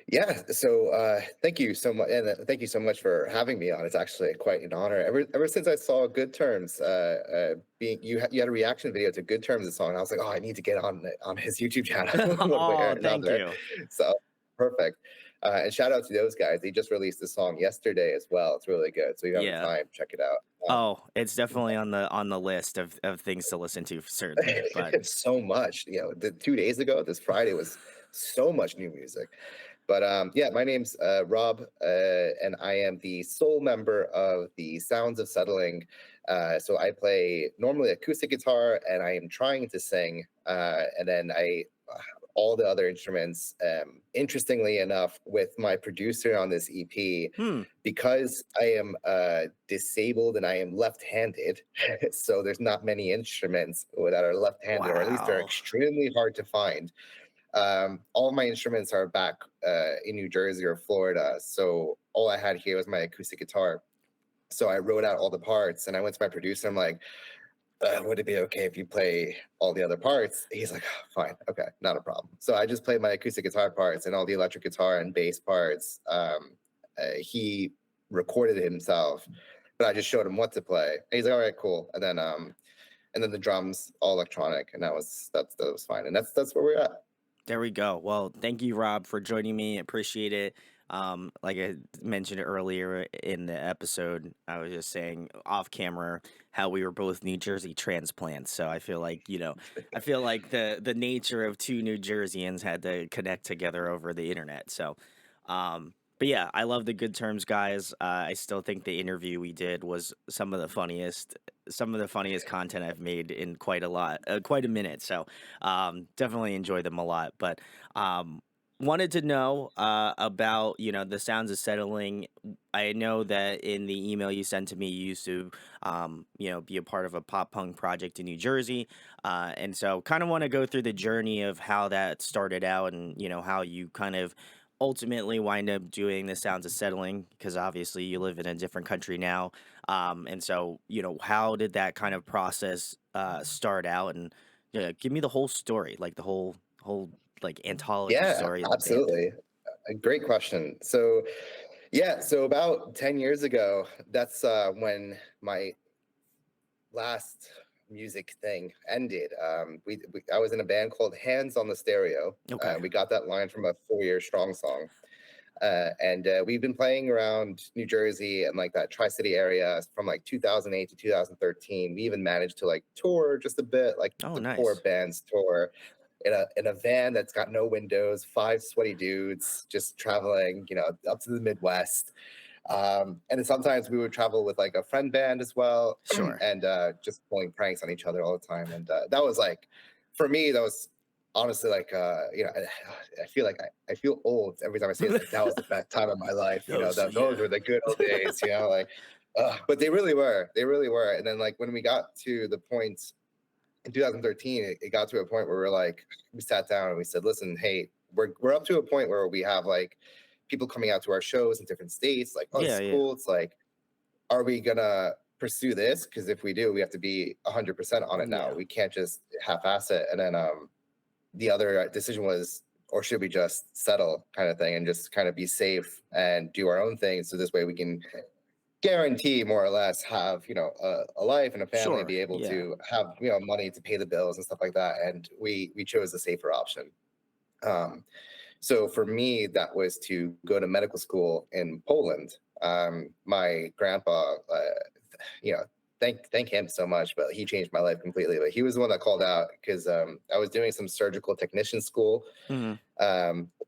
Yeah, so thank you so much, and thank you so much for having me on. It's actually quite an honor. Ever since I saw Good Terms, being you had a reaction video to Good Terms, the song. I was like, oh, I need to get on his YouTube channel one way or Oh, thank another. you. So perfect. And shout out to those guys. They just released the song yesterday as well. It's really good. So if you have the Yeah. time, check it out. Oh, it's definitely on the list of things to listen to, certainly. But So much. The 2 days ago, this Friday was so much new music. But yeah, my name's Rob, and I am the sole member of the Sounds of Settling. So I play normally acoustic guitar, and I am trying to sing, and then I all the other instruments. Interestingly enough, with my producer on this EP, hmm. because I am disabled and I am left-handed, so there's not many instruments that are left-handed, or at least they're Wow. extremely hard to find. All of my instruments are back in New Jersey or Florida, so all I had here was my acoustic guitar. So I wrote out all the parts, and I went to my producer. I'm like, would it be okay if you play all the other parts? He's like, "Oh, fine, okay, not a problem." So I just played my acoustic guitar parts and all the electric guitar and bass parts. He recorded it himself, but I just showed him what to play. And he's like, "All right, cool." And then the drums all electronic, and that was fine. And that's where we're at. There we go. Well, thank you, Rob, for joining me. Appreciate it. Like I mentioned earlier in the episode, I was just saying off camera how we were both New Jersey transplants. So I feel like, I feel like the nature of two New Jerseyans had to connect together over the internet. So, but yeah, I love the Good Terms guys. I still think the interview we did was some of the funniest content I've made in quite a minute. So definitely enjoy them a lot. But wanted to know about the sounds of settling. I know that in the email you sent to me, you used to be a part of a pop punk project in New Jersey, and so kind of want to go through the journey of how that started out, and how you kind of ultimately wind up doing the sounds of settling, because obviously you live in a different country now, and so how did that kind of process start out, and give me the whole story, like the whole like anthology Yeah, story of the band. absolutely. A great question. So, yeah, so about 10 years ago, that's when my last music thing ended. I was in a band called Hands on the Stereo. Okay. We got that line from a 4 Year Strong song. And we've been playing around New Jersey and like that Tri-City area from like 2008 to 2013. We even managed to like tour just a bit, like Oh, the poor nice. bands tour in a van that's got no windows, five sweaty dudes just traveling, up to the Midwest. And then sometimes we would travel with like a friend band as well, Sure. and just pulling pranks on each other all the time. And that was like, for me, that was honestly like, I feel like I feel old every time I say it's like that was the best time of my life. Those, Those yeah. were the good old days. Like, but they really were. They really were. And then like when we got to the point in 2013, it got to a point where we sat down and we said, listen, hey, we're up to a point where we have like people coming out to our shows in different states. Like, oh, this Yeah, is yeah. cool. It's like, are we gonna pursue this? Because if we do, we have to be 100% on it now. Yeah. We can't just half-ass it. And then the other decision was, or should we just settle, kind of thing, and just kind of be safe and do our own thing, so this way we can guarantee more or less have a life and a family, Sure. be able Yeah. to have money to pay the bills and stuff like that. And we chose the safer option. um, so for me, that was to go to medical school in Poland. My grandpa, you know, thank him so much, but he changed my life completely. But he was the one that called out because I was doing some surgical technician school. Hmm.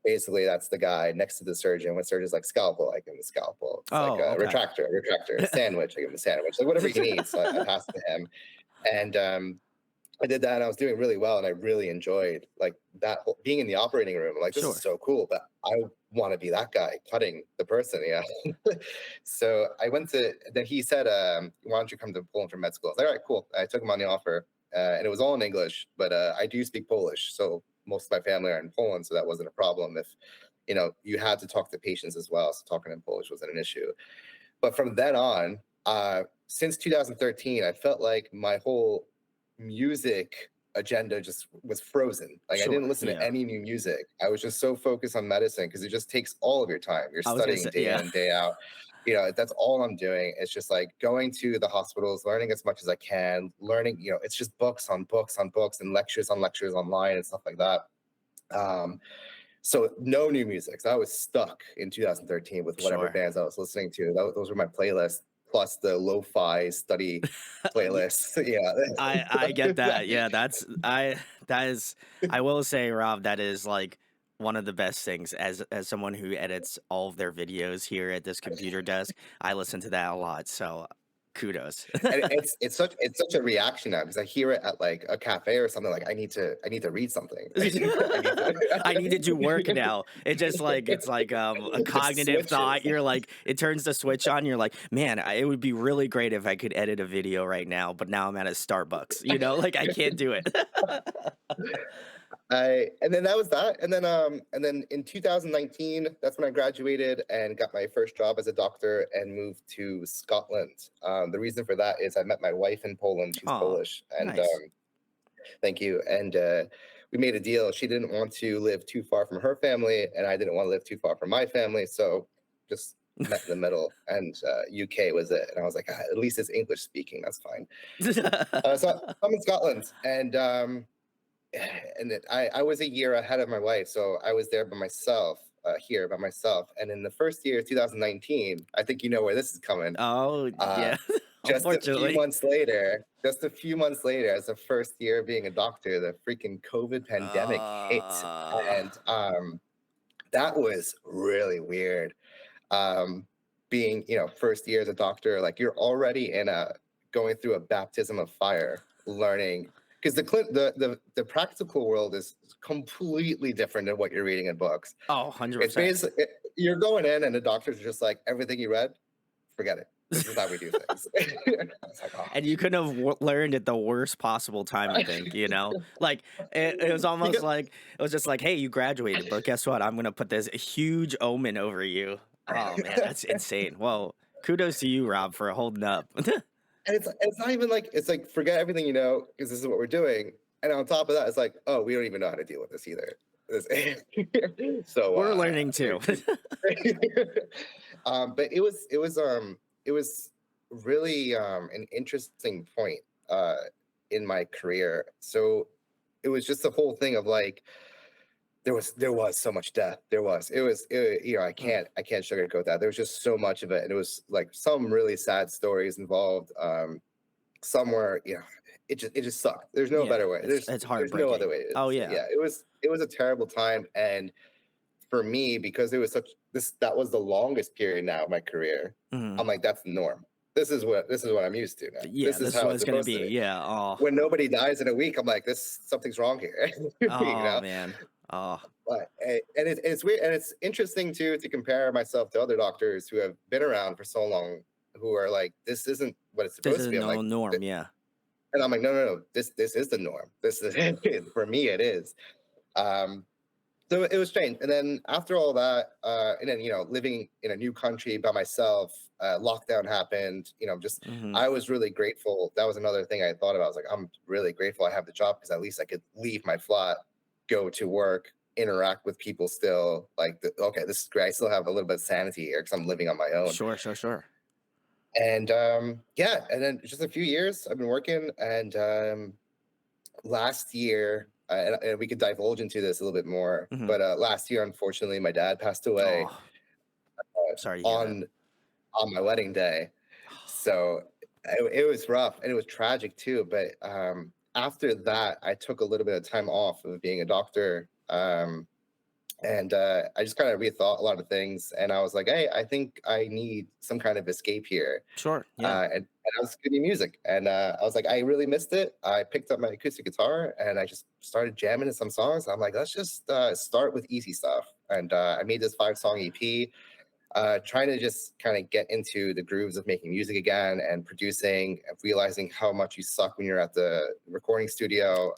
Basically, that's the guy next to the surgeon. When surgeon's like scalpel, I give him a scalpel. It's like Oh, a okay. retractor, sandwich, I give him a sandwich, like whatever he needs. So I passed it to him, and I did that, and I was doing really well, and I really enjoyed like that being in the operating room. I'm like, this is Sure. so cool, but I want to be that guy cutting the person. Yeah. So I went to. Then he said, "Why don't you come to Poland for med school?" I was like, all right, cool. I took him on the offer, and it was all in English, but I do speak Polish, so most of my family are in Poland, so that wasn't a problem. If you had to talk to patients as well, so talking in Polish wasn't an issue. But from then on, since 2013, I felt like my whole music agenda just was frozen. Like I Sure. didn't listen to Yeah. any new music. I was just so focused on medicine because it just takes all of your time. You're I was gonna studying say, day yeah. in and day out. That's all I'm doing. It's just like going to the hospitals, learning as much as I can, learning, it's just books on books on books and lectures on lectures online and stuff like that. Um, so no new music. So I was stuck in 2013 with whatever Sure. bands I was listening to. Those were my playlists, plus the lo-fi study Yeah, playlists. I get that. Yeah. Yeah, that is I will say, Rob, that is like one of the best things as someone who edits all of their videos here at this computer desk. I listen to that a lot, so kudos. And it's such a reaction now because I hear it at like a cafe or something. Like I need to read something. I need I need to do work to. now. It's like a It just cognitive thought. switches. You're like it turns the switch on. You're like, man, it would be really great if I could edit a video right now, but now I'm at a Starbucks. Like I can't do it. I and then that was that, and then in 2019, that's when I graduated and got my first job as a doctor and moved to Scotland. The reason for that is I met my wife in Poland. She's Oh, Polish, and nice. thank you. And we made a deal. She didn't want to live too far from her family, and I didn't want to live too far from my family. So just met in the middle, and UK was it. And I was like, at least it's English speaking. That's fine. So I'm in Scotland, and I was a year ahead of my wife, so I was there by myself, here by myself. And in the first year, 2019, I think you know where this is coming. Oh, Uh, yeah. just a few Unfortunately. months later, as the first year being a doctor, the freaking COVID pandemic hit, Uh, and that was really weird. Um, Being first year as a doctor, like you're already going through a baptism of fire, learning because the practical world is completely different than what you're reading in books. oh, It's 100%. basically you're going in and the doctors are just like everything you read, forget it. This is how we do things. It's like, oh. And you couldn't have learned at the worst possible time, I think, Like, it was almost Because like, it was just like, hey, you graduated, but guess what? I'm going to put this huge omen over you. Oh, man, that's insane. Well, kudos to you, Rob, for holding up. And it's not even like it's like forget everything you know because this is what we're doing. And on top of that, it's like, oh, we don't even know how to deal with this either. So We're learning we- too. but it was really an interesting point in my career. So it was just the whole thing of like there was so much death. I Mm, can't sugarcoat that. There was just so much of it, and it was like some really sad stories involved. Somewhere, it just sucked. There's no yeah, better way. it's There's no other heartbreaking. way Oh, to say. yeah. Yeah, it was a terrible time, and for me, because it was that was the longest period now of my career. Mhm. I'm like, that's the norm. This is what I'm used to now. Yeah, This is this is how what it's it's going to supposed to be. be. Yeah. Oh, When nobody dies in a week, I'm like, this something's wrong here. you oh, know. man. Oh, But and it's weird and it's interesting too to compare myself to other doctors who have been around for so long who are like, this isn't what it's this supposed is to a be. I'm no like, norm. Yeah. and I'm like, no, no, no, this is the norm. This is for me, it is. Um, so it was strange. And then after all that, and then living in a new country by myself, lockdown happened. Just Hmm. I was really grateful. That was another thing I thought about. I was like, I'm really grateful I have the job because at least I could leave my flat, go to work, interact with people still. Like, okay, this is great. I still have a little bit of sanity here because I'm living on my own. Sure, sure, sure. And yeah, and then just a few years I've been working, and last year, and we could divulge into this a little bit more, Hmm. but last year, unfortunately, my dad passed away Oh, sorry to hear that. on my wedding day. So it was rough and it was tragic too. But after that, I took a little bit of time off of being a doctor. And I just kind of rethought a lot of things. And I was like, hey, I think I need some kind of escape here. Sure, yeah. And I was studying music. And I was like, I really missed it. I picked up my acoustic guitar and I just started jamming in some songs. I'm like, let's just start with easy stuff. And I made this 5-song EP, trying to just kind of get into the grooves of making music again and producing, and realizing how much you suck when you're at the recording studio.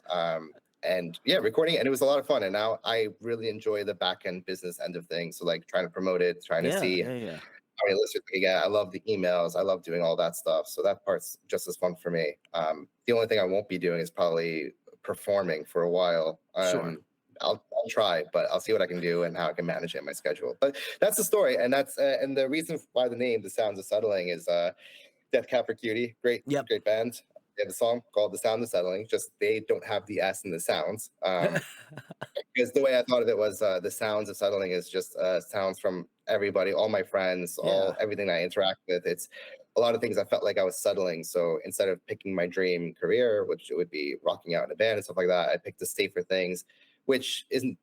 And yeah, recording, and it was a lot of fun. And now I really enjoy the back end business end of things. So like trying to promote it, trying to Yeah, see yeah, yeah. how many listeners we get. I love the emails. I love doing all that stuff. So that part's just as fun for me. The only thing I won't be doing is probably performing for a while. Sure. I'll try, but I'll see what I can do and how I can manage it in my schedule. But that's the story, and that's and the reason why the name "The Sounds of Settling" is Death Cab for Cutie, Yep. great band. They have a song called "The Sound of Settling." Just they don't have the S in the sounds. Because the way I thought of it was the sounds of settling is just sounds from everybody, all my friends, Yeah. all everything I interact with. It's a lot of things I felt like I was settling. So instead of picking my dream career, which would be rocking out in a band and stuff like that, I picked the safer things, which isn't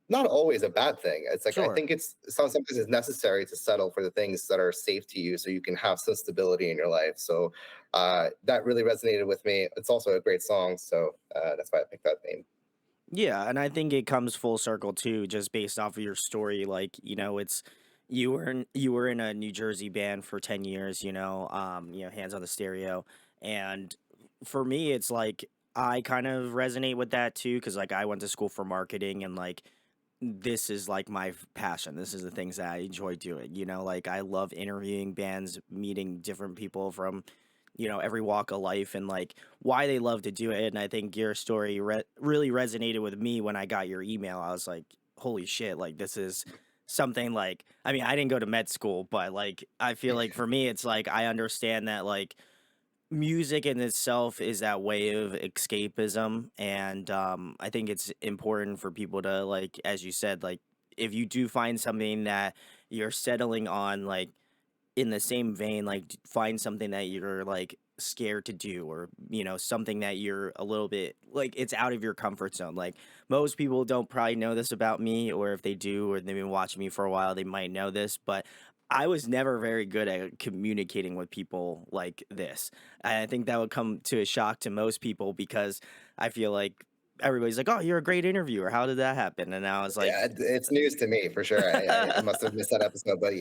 not always a bad thing. It's like I Sure. think it's sometimes it's necessary to settle for the things that are safe to you, so you can have some stability in your life. So that really resonated with me. It's also a great song, so that's why I picked that name. Yeah, and I think it comes full circle too, just based off of your story. Like, it's you were in a New Jersey band for 10 years, hands on the stereo. And for me, it's like I kind of resonate with that too, because like I went to school for marketing and like this is like my passion. This is the things that I enjoy doing. Like I love interviewing bands, meeting different people from, every walk of life and like why they love to do it. And I think your story really resonated with me when I got your email. I was like, holy shit, like this is something like, I mean, I didn't go to med school, but like, I feel like for me, it's like, I understand that like, music in itself is that way of escapism, and I think it's important for people to, like, as you said, like, if you do find something that you're settling on, like, in the same vein, like, find something that you're, like, scared to do, or something that you're a little bit like, it's out of your comfort zone. Like, most people don't probably know this about me, or if they do or they've been watching me for a while, they might know this, but I was never very good at communicating with people like this. I think that would come to a shock to most people, because I feel like everybody's like, "Oh, you're a great interviewer. How did that happen?" And I was like, Yeah, it's news to me for sure. I must have missed that episode, but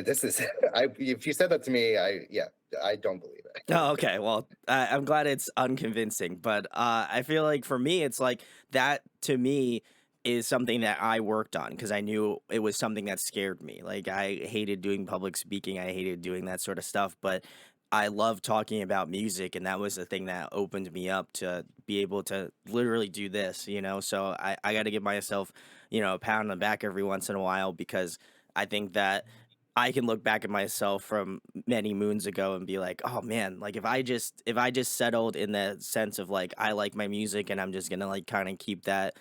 this is. If you said that to me, I don't believe it. "Oh, okay. Well, I'm glad it's unconvincing." But I feel like for me, it's like that to me is something that I worked on, because I knew it was something that scared me. Like I hated doing public speaking. I hated doing that sort of stuff. But I love talking about music, and that was the thing that opened me up to be able to literally do this. So I got to give myself, a pat on the back every once in a while, because I think that I can look back at myself from many moons ago and be like, "Oh man, like if I just settled in the sense of like I like my music and I'm just gonna like kind of keep that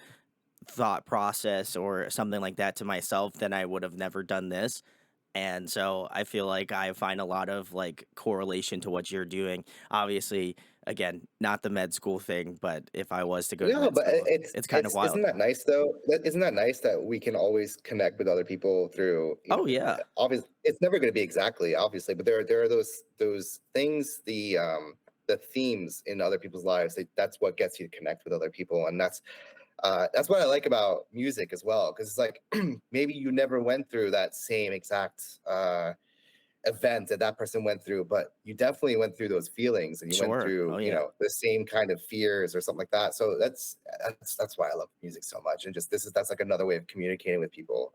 thought process or something like that to myself, then I would have never done this." And so I feel like I find a lot of like correlation to what you're doing. Obviously, again, not the med school thing, but if I was to go to No, med but school, it's kind of it's isn't wild. that nice though? Isn't that nice that we can always connect with other people through, Oh yeah, obviously it's never going to be exactly obviously, but there are those things, the themes in other people's lives. That's what gets you to connect with other people, and that's what I like about music as well, because it's like maybe you never went through that same exact event that that person went through, but you definitely went through those feelings, and you went sure. through, Oh yeah. the same kind of fears or something like that. So that's why I love music so much, and just that's like another way of communicating with people.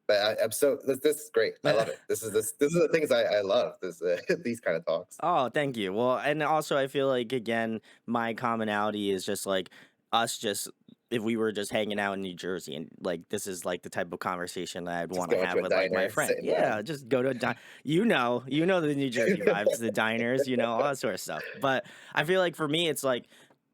But I'm so this is great. I love it. This is the things I love. This these kind of talks. Oh, thank you. Well, and also I feel like again, my commonality is just like us just if we were just hanging out in New Jersey, and like this is like the type of conversation that I'd Just want to going to have a with like my diner, friend. sitting Yeah, down. just go to a the New Jersey vibes, the diners, all that sort of stuff. But I feel like for me it's like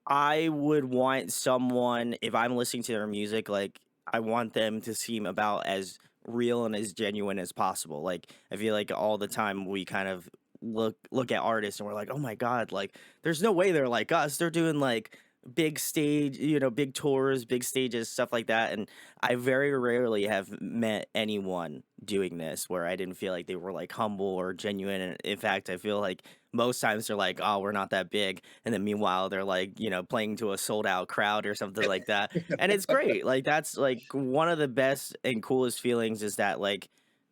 I would want someone, if I'm listening to their music, like I want them to seem about as real and as genuine as possible. Like I feel like all the time we kind of look at artists and we're like, "Oh my god, like there's no way they're like us. They're doing like big stage, big tours, big stages, stuff like that." And I very rarely have met anyone doing this where I didn't feel like they were like humble or genuine. And in fact, I feel like most times they're like, "Oh, we're not that big." And then meanwhile, they're like, playing to a sold out crowd or something like that. And it's great. Like that's like one of the best and coolest feelings is that like,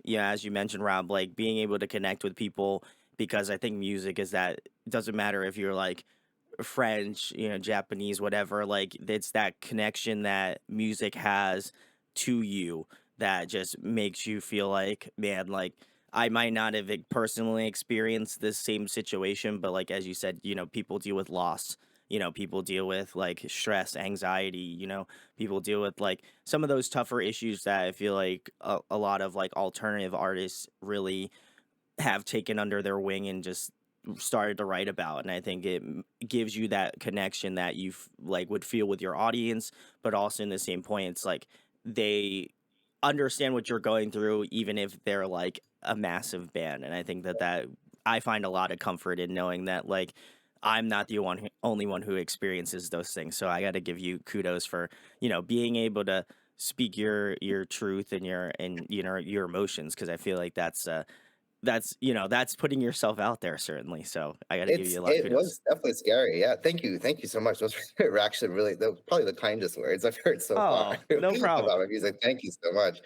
as you mentioned, Rob, like being able to connect with people, because I think music is that it doesn't matter if you're like French, Japanese, whatever, like it's that connection that music has to you that just makes you feel like, man, like I might not have personally experienced this same situation, but like as you said, people deal with loss. people deal with like stress, anxiety, people deal with like some of those tougher issues that I feel like a lot of like alternative artists really have taken under their wing and just started to write about. And I think gives you that connection that like would feel with your audience, but also in the same point it's like they understand what you're going through even if they're like a massive band. And I think that I find a lot of comfort in knowing that like I'm not the only one who experiences those things. So I got to give you kudos for being able to speak your truth and your emotions, because I feel like that's putting yourself out there, certainly. So I got to give you a lot of It kudos. was definitely scary. Yeah, thank you so much. Those were actually really probably the kindest words I've heard so far Oh, no about problem. my music. Thank you so much.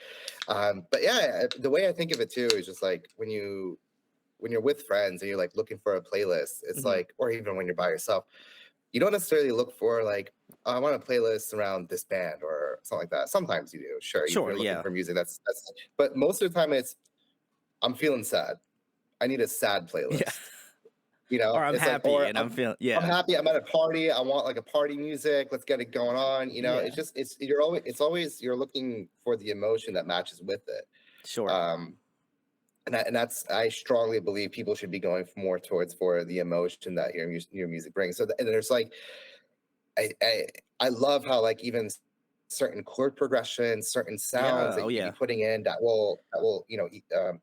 But yeah, the way I think of it too is just like when you're with friends and you're like looking for a playlist, it's Hmm. like, or even when you're by yourself, you don't necessarily look for like, "Oh, I want a playlist around this band or something like that. Sometimes you do, sure, if Sure, you're looking yeah. for music, that's. But most of the time, it's I'm feeling sad. I need a sad Yeah. playlist. Or I'm It's like, happy or and I'm feeling, I'm yeah. happy. I'm at a party. I want like a party music. Let's get it going on. It's Yeah. just it's always you're looking for the emotion that matches with it. Sure. Um, and that's I strongly believe people should be going more towards for the emotion that your music brings. So and there's like I, I I love how like even certain chord progressions, certain sounds Yeah. that Oh you could be yeah. putting in that will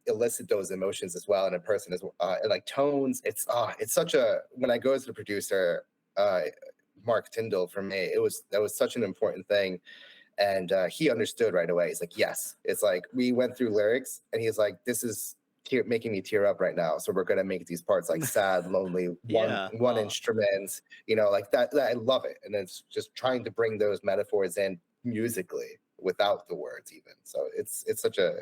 elicit those emotions as well in a person as well. And like tones. It's such a when I go to the producer, uh, Mark Tyndall, for me, that was such an important thing, and he understood right away. He's like, yes. It's like we went through lyrics, and he's like, this is making me tear up right now. So we're gonna make these parts like sad, lonely, Yeah. one instrument, like that. I love it, and it's just trying to bring those metaphors in musically without the words, even. So it's such a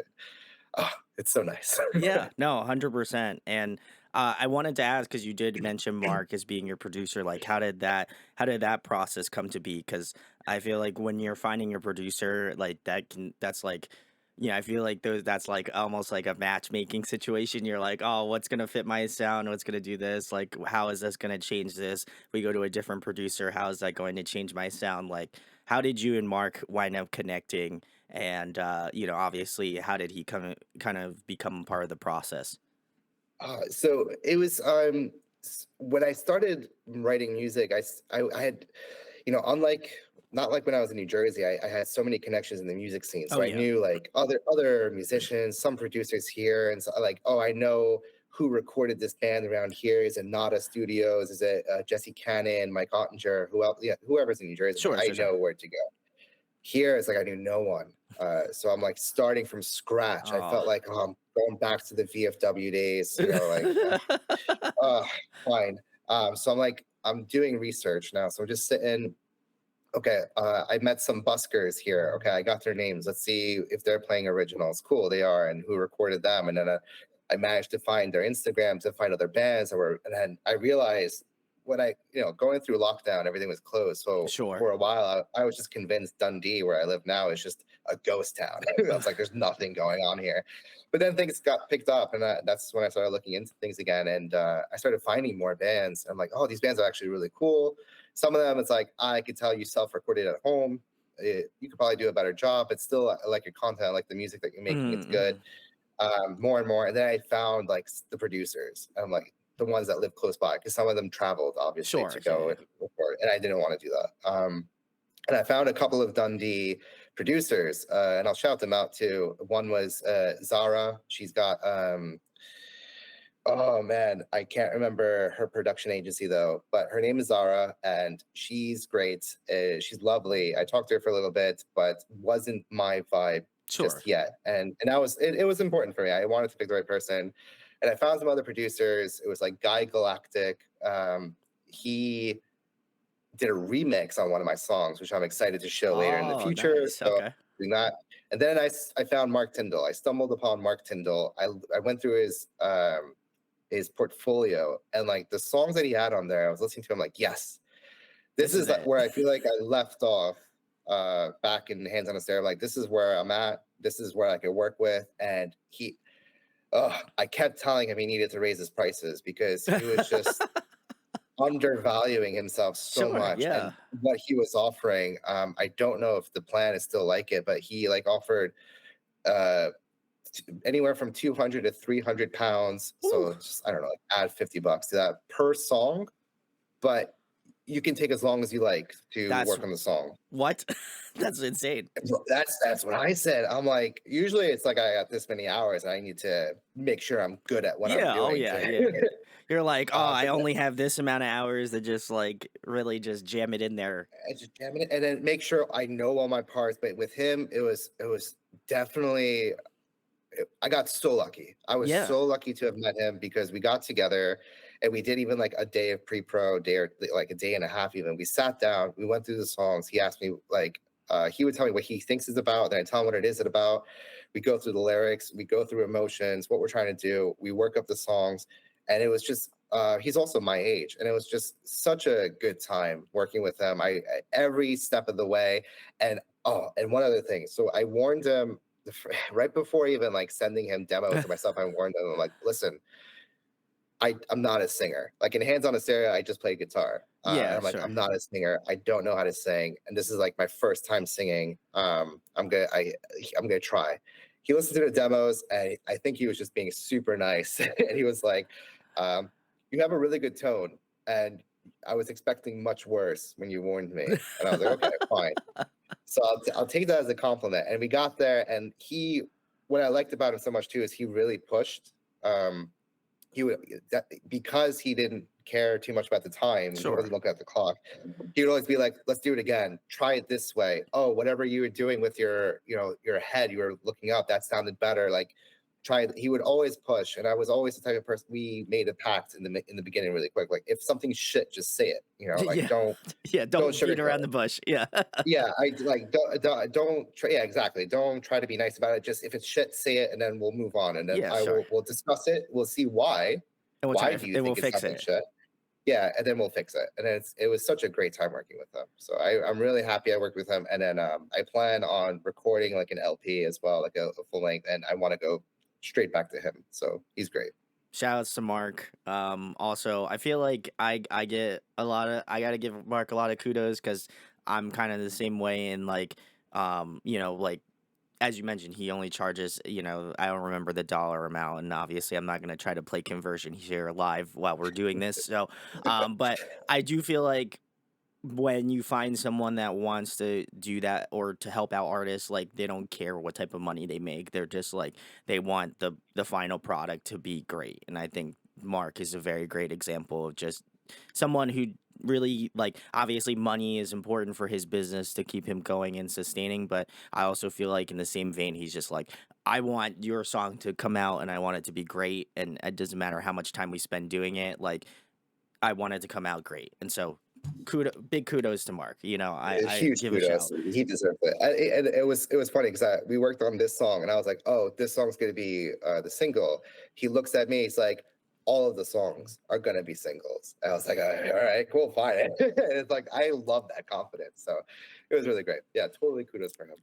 it's so nice. Yeah, no, 100%. And I wanted to ask, because you did mention Mark as being your producer, like how did that process come to be? Because I feel like when you're finding your producer, like that's like, I feel like that's like almost like a matchmaking situation. You're like, oh, what's gonna fit my sound? What's gonna do this? Like, how is this gonna change this? We go to a different producer. How is that going to change my sound? Like, how did you and Mark wind up connecting? And obviously, how did he kind of become part of the process? So it was when I started writing music, I had, unlike not like when I was in New Jersey, I had so many connections in the music scene. Oh So I yeah. knew like other musicians, some producers here, and so like, oh, I know who recorded this band around here. Is it Nada Studios? Is it Jesse Cannon, Mike Ottinger? Who else? Yeah, whoever's in New Jersey, like Sure, I sure, sure. know where to go. Here, it's like I knew no one. So I'm like starting from scratch. I Oh. felt like, oh, I'm going back to the VFW days, like, uh, fine. So I'm like, I'm doing research now. So I'm just sitting. Okay, I met some buskers here. Okay, I got their names. Let's see if they're playing originals. Cool, they are, and who recorded them. And then I managed to find their Instagram to find other bands that were. And then I realized when going through lockdown, everything was closed. So Sure. for a while, I was just convinced Dundee, where I live now, is just a ghost town. I was like, there's nothing going on here. But then things got picked up, and that's when I started looking into things again. And I started finding more bands. I'm like, oh, these bands are actually really cool. Some of them, it's like, I could tell you self-recorded at home. You could probably do a better job, but still, I like your content, I like the music that you're making. It's good. Mm-hmm. More and more, and then I found like the producers. I'm like the ones that live close by, because some of them traveled obviously to Sure. Yeah, go yeah. and record, and I didn't want to do that. And I found a couple of Dundee producers, and I'll shout them out too. One was Zara. She's got oh man, I can't remember her production agency though, but her name is Zara, and she's great. She's lovely. I talked to her for a little bit, but wasn't my vibe Sure. just yet. And it was important for me. I wanted to pick the right person, and I found some other producers. It was like Guy Galactic. He did a remix on one of my songs, which I'm excited to show later in the Oh, future. nice. So Okay. doing that. And then I found Mark Tyndall. I stumbled upon Mark Tyndall. I went through his portfolio, and like the songs that he had on there, I was listening to him like, yes, this This is is it. where I feel like I left off back in Hands on a Stair. Like, this is where I'm at. This is where I could work with. And I kept telling him he needed to raise his prices, because he was just undervaluing himself so Sure, much, yeah. and what he was offering, I don't know if the plan is still like it, but he like offered uh anywhere from 200 to 300 pounds. Ooh, So it's just, I don't know, like add $50 to that per song, but you can take as long as you like to that's work on the song. what? That's insane. That's what I said. I'm like, usually it's like I got this many hours and I need to make sure I'm good at what I'm Yeah, oh doing yeah, to yeah. You're like, "Oh, I but only have this amount of hours to just, like, really just jam it in there." I just jam it and then make sure I know all my parts. But with him, it was definitely I got so lucky. I was Yeah, so lucky to have met him because we got together and we did even like a day of pre-pro, day or like a day and a half even. We sat down, we went through the songs. He asked me like he would tell me what he thinks is about, then I tell him what it is about. We go through the lyrics, we go through emotions, what we're trying to do. We work up the songs, and it was just he's also my age, and it was just such a good time working with him. Every step of the way, and oh, and one other thing. So I warned him right before even like sending him demos or myself. I warned him, I'm like, listen, I'm not a singer. Like in Hands on a Stereo, I just play guitar. And yeah, I'm like, sure. I'm not a singer. I don't know how to sing, and this is like my first time singing. I'm gonna try. He listened to the demos, and I think he was just being super nice. And he was like, "You have a really good tone, and I was expecting much worse when you warned me." And I was like, "Okay, fine." So I'll take that as a compliment. And we got there, and what I liked about him so much too is he really pushed. Um, he would because he didn't care too much about the time. He Sure. wasn't looking at the clock. He would always be like, "Let's do it again. Try it this way. Oh, whatever you were doing with your head, you were looking up. That sounded better. Like, try." He would always push, and I was always the type of person. We made a pact in the beginning, really quick. Like, if something's shit, just say it. Like Yeah. Yeah, don't don't beat sugarcoat around it. the bush. Yeah. Yeah, I like don't try. Yeah, exactly. Don't try to be nice about it. Just if it's shit, say it, and then we'll move on. And then Yeah, sure. we'll discuss it. We'll see why. And we'll Why try do you and we'll think it's fix something it. shit? Yeah, and then we'll fix it. And it was such a great time working with him. So I'm really happy I worked with him. And then I plan on recording like an LP as well, like a full length. And I want to go straight back to him. So he's great. Shout outs to Mark. Also, I feel like I get a lot of I gotta give Mark a lot of kudos because I'm kind of the same way in like like as you mentioned, he only charges, I don't remember the dollar amount, and obviously I'm not gonna try to play conversion here live while we're doing this. So, but I do feel like when you find someone that wants to do that or to help out artists, like they don't care what type of money they make. They're just like they want the final product to be great. And I think Mark is a very great example of just someone who really like obviously money is important for his business to keep him going and sustaining, but I also feel like in the same vein he's just like I want your song to come out and I want it to be great and it doesn't matter how much time we spend doing it. Like I want it to come out great. And so big kudos to Mark. I Huge give a kudos. shout. He deserved it. And it was funny because we worked on this song, and I was like, "Oh, this song's gonna be the single." He looks at me. He's like, "All of the songs are gonna be singles." And I was like, "All right, cool, fine." It's like I love that confidence. So it was really great. Yeah, totally kudos for him.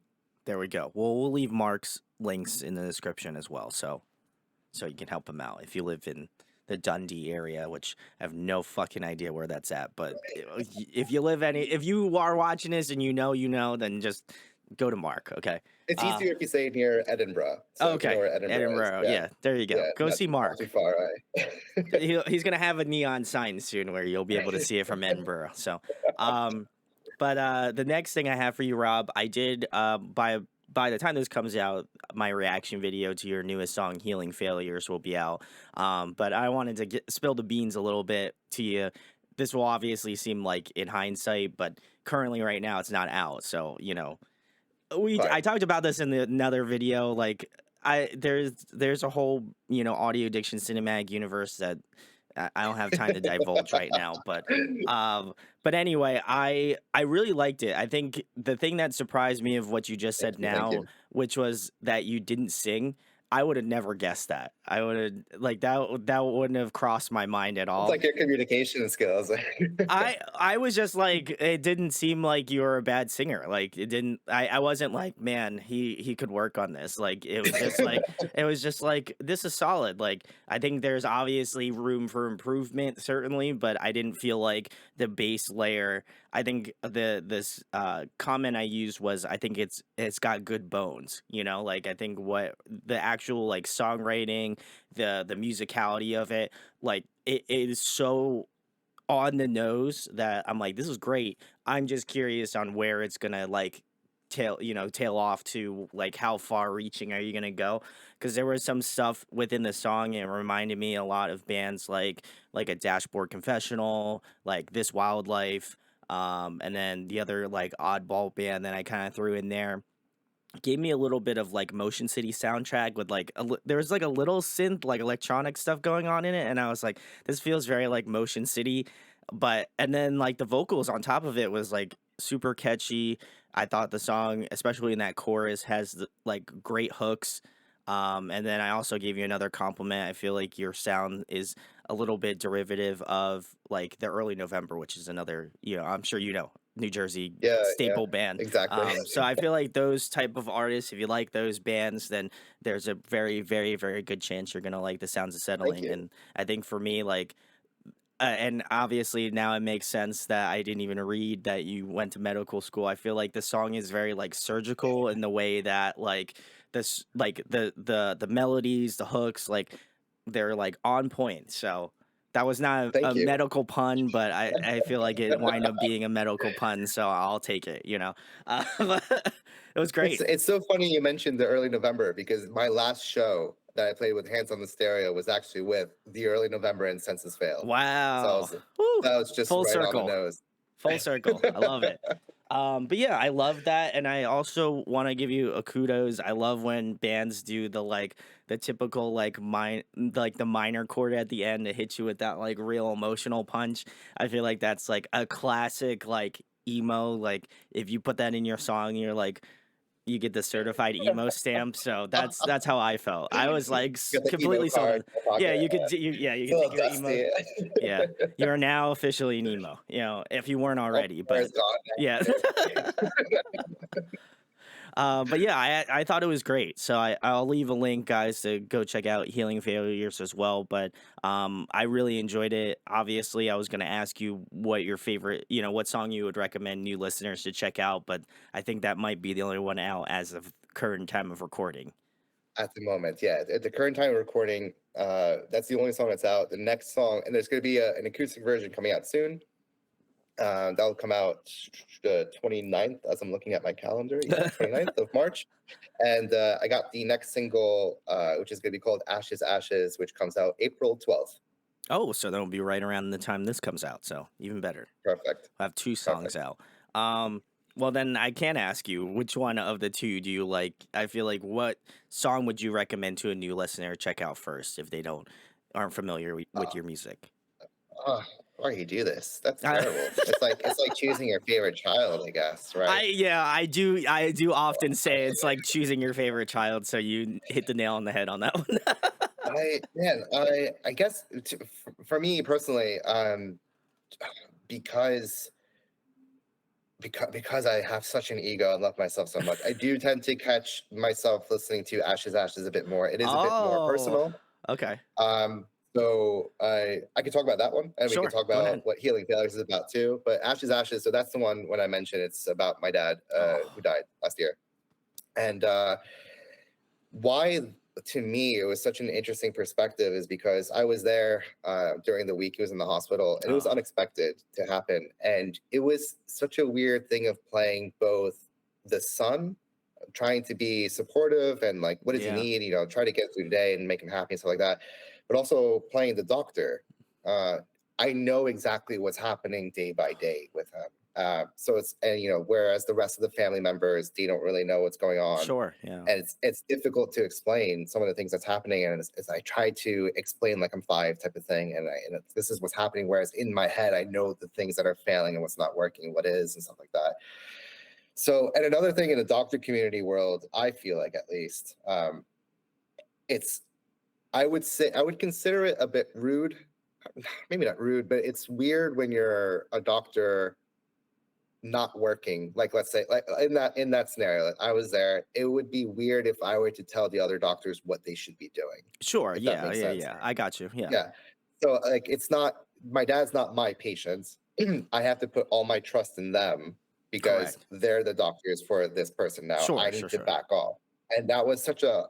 There we go. Well, we'll leave Mark's links in the description as well, so you can help him out if you live in the Dundee area, which I have no fucking idea where that's at. But if you are watching this and then just go to Mark. Okay. It's Uh, easier if you say near Edinburgh. So if you know okay. where Edinburgh is, Edinburgh. yeah, Yeah. There you go. yeah, Go see not too Mark. far away. He's gonna have a neon sign soon where you'll be able to see it from Edinburgh. So, um, but the next thing I have for you, Rob, I did by the time this comes out, my reaction video to your newest song, "Healing Failures," will be out. But I wanted to spill the beans a little bit to you. This will obviously seem like in hindsight, but currently right now it's not out. So I Fine. talked about this in another video. Like there's a whole audio addiction cinematic universe that I don't have time to divulge right now. But anyway, I really liked it. I think the thing that surprised me of what you just said Thank now, you. which was that you didn't sing. I would have never guessed that. I would have like that wouldn't have crossed my mind at It's all. like your communication skills. I was just like, it didn't seem like you were a bad singer. Like it didn't. I wasn't like, man, he could work on this. Like it was just like, this is solid. Like I think there's obviously room for improvement, certainly, but I didn't feel like the base layer. I think this comment I used was, I think it's got good bones. You know, like I think what the actual like songwriting, the musicality of it, like it is so on the nose that I'm like, this is great. I'm just curious on where it's gonna like tail off to, like how far reaching are you gonna go? Because there was some stuff within the song, and it reminded me a lot of bands like a Dashboard Confessional, like This Wildlife, and then the other like oddball band that I kind of threw in there gave me a little bit of like Motion City soundtrack with like there was like a little synth like electronic stuff going on in it, and I was like, this feels very like Motion City. But and then like the vocals on top of it was like super catchy. I thought the song, especially in that chorus, has like great hooks. And then I also gave you another compliment. I feel like your sound is a little bit derivative of like the Early November, which is another, I'm sure New Jersey Yeah, yeah, staple band. exactly. So I feel like those type of artists, if you like those bands, then there's a very, very, very good chance you're gonna like the Sounds of Thank Settling. you. And I think for me, like, and obviously now it makes sense that I didn't even read that you went to medical school. I feel like the song is very like surgical in the way that like this, like the melodies, the hooks, like they're like on point. So that was not a Thank you. medical pun, but I feel like it wind up being a medical pun, so I'll take it. But it was great. It's so funny you mentioned the Early November because my last show that I played with Hands on the Stereo was actually with the Early November and Senses Fail. So Wow. Woo. that was just Full right on the circle. nose. Full circle. I love it. But yeah, I love that, and I also want to give you a kudos. I love when bands do the typical like the minor chord at the end to hit you with that like real emotional punch. I feel like that's like a classic like emo. Like if you put that in your song, you're like, you get the certified emo stamp. So that's how I felt. I was like Got the emo completely sold. card in my Yeah, pocket. you It's a could take little your emo. dusty. Yeah, you're now officially an emo, if you weren't All already, the hair is but gone yeah. now. But yeah, I thought it was great. So I'll leave a link, guys, to go check out Healing Failures as well. But I really enjoyed it. Obviously, I was going to ask you what your favorite, what song you would recommend new listeners to check out, but I think that might be the only one out as of current time of recording. At the moment, yeah. At the current time of recording, that's the only song that's out. The next song, and there's going to be an acoustic version coming out soon. That'll come out the 29th, as I'm looking at my calendar. Yeah, 29th of March. And I got the next single, which is going to be called Ashes, Ashes, which comes out April 12th. Oh, so that'll be right around the time this comes out. So even better. Perfect. I have two songs Perfect. out. Well, then I can ask you, which one of the two do you like? I feel like, what song would you recommend to a new listener check out first if they aren't familiar with Uh, your music? why do you do this? That's Uh, terrible. It's like choosing your favorite child, I guess, right? I do often say it's like choosing your favorite child, so you hit the nail on the head on that one. I guess for me personally, because because I have such an ego and love myself so much, I do tend to catch myself listening to Ashes Ashes a bit more. It is a bit more Oh, personal. okay, So I could talk about that one, and we could sure, talk go about ahead. what Healing Failures is about too. But Ashes Ashes, so that's the one when I mentioned it's about my dad Oh, who died last year, and why to me it was such an interesting perspective is because I was there during the week he was in the hospital, and it was oh, unexpected to happen, and it was such a weird thing of playing both the son, trying to be supportive and like what does he yeah, need, try to get through the day and make him happy and stuff like that, but also playing the doctor. uh, I know exactly what's happening day by day with him. So it's, and whereas the rest of the family members, they don't really know what's going on, sure, yeah, and it's difficult to explain some of the things that's happening. And as I try to explain like I'm five type of thing, and this is what's happening, whereas in my head I know the things that are failing and what's not working, what is, and stuff like that. So, and another thing in the doctor community world, I feel like at least, it's I would say I would consider it a bit rude. Maybe not rude, but it's weird when you're a doctor not working. Like let's say like in that scenario, like, I was there. It would be weird if I were to tell the other doctors what they should be doing, Sure. if that Yeah. makes Yeah. sense. Yeah. I got you. Yeah. Yeah. So like it's not my dad's not my patient. I have to put all my trust in them because Correct. they're the doctors for this person now. I Sure. need Sure. to Sure. back off. And that was such a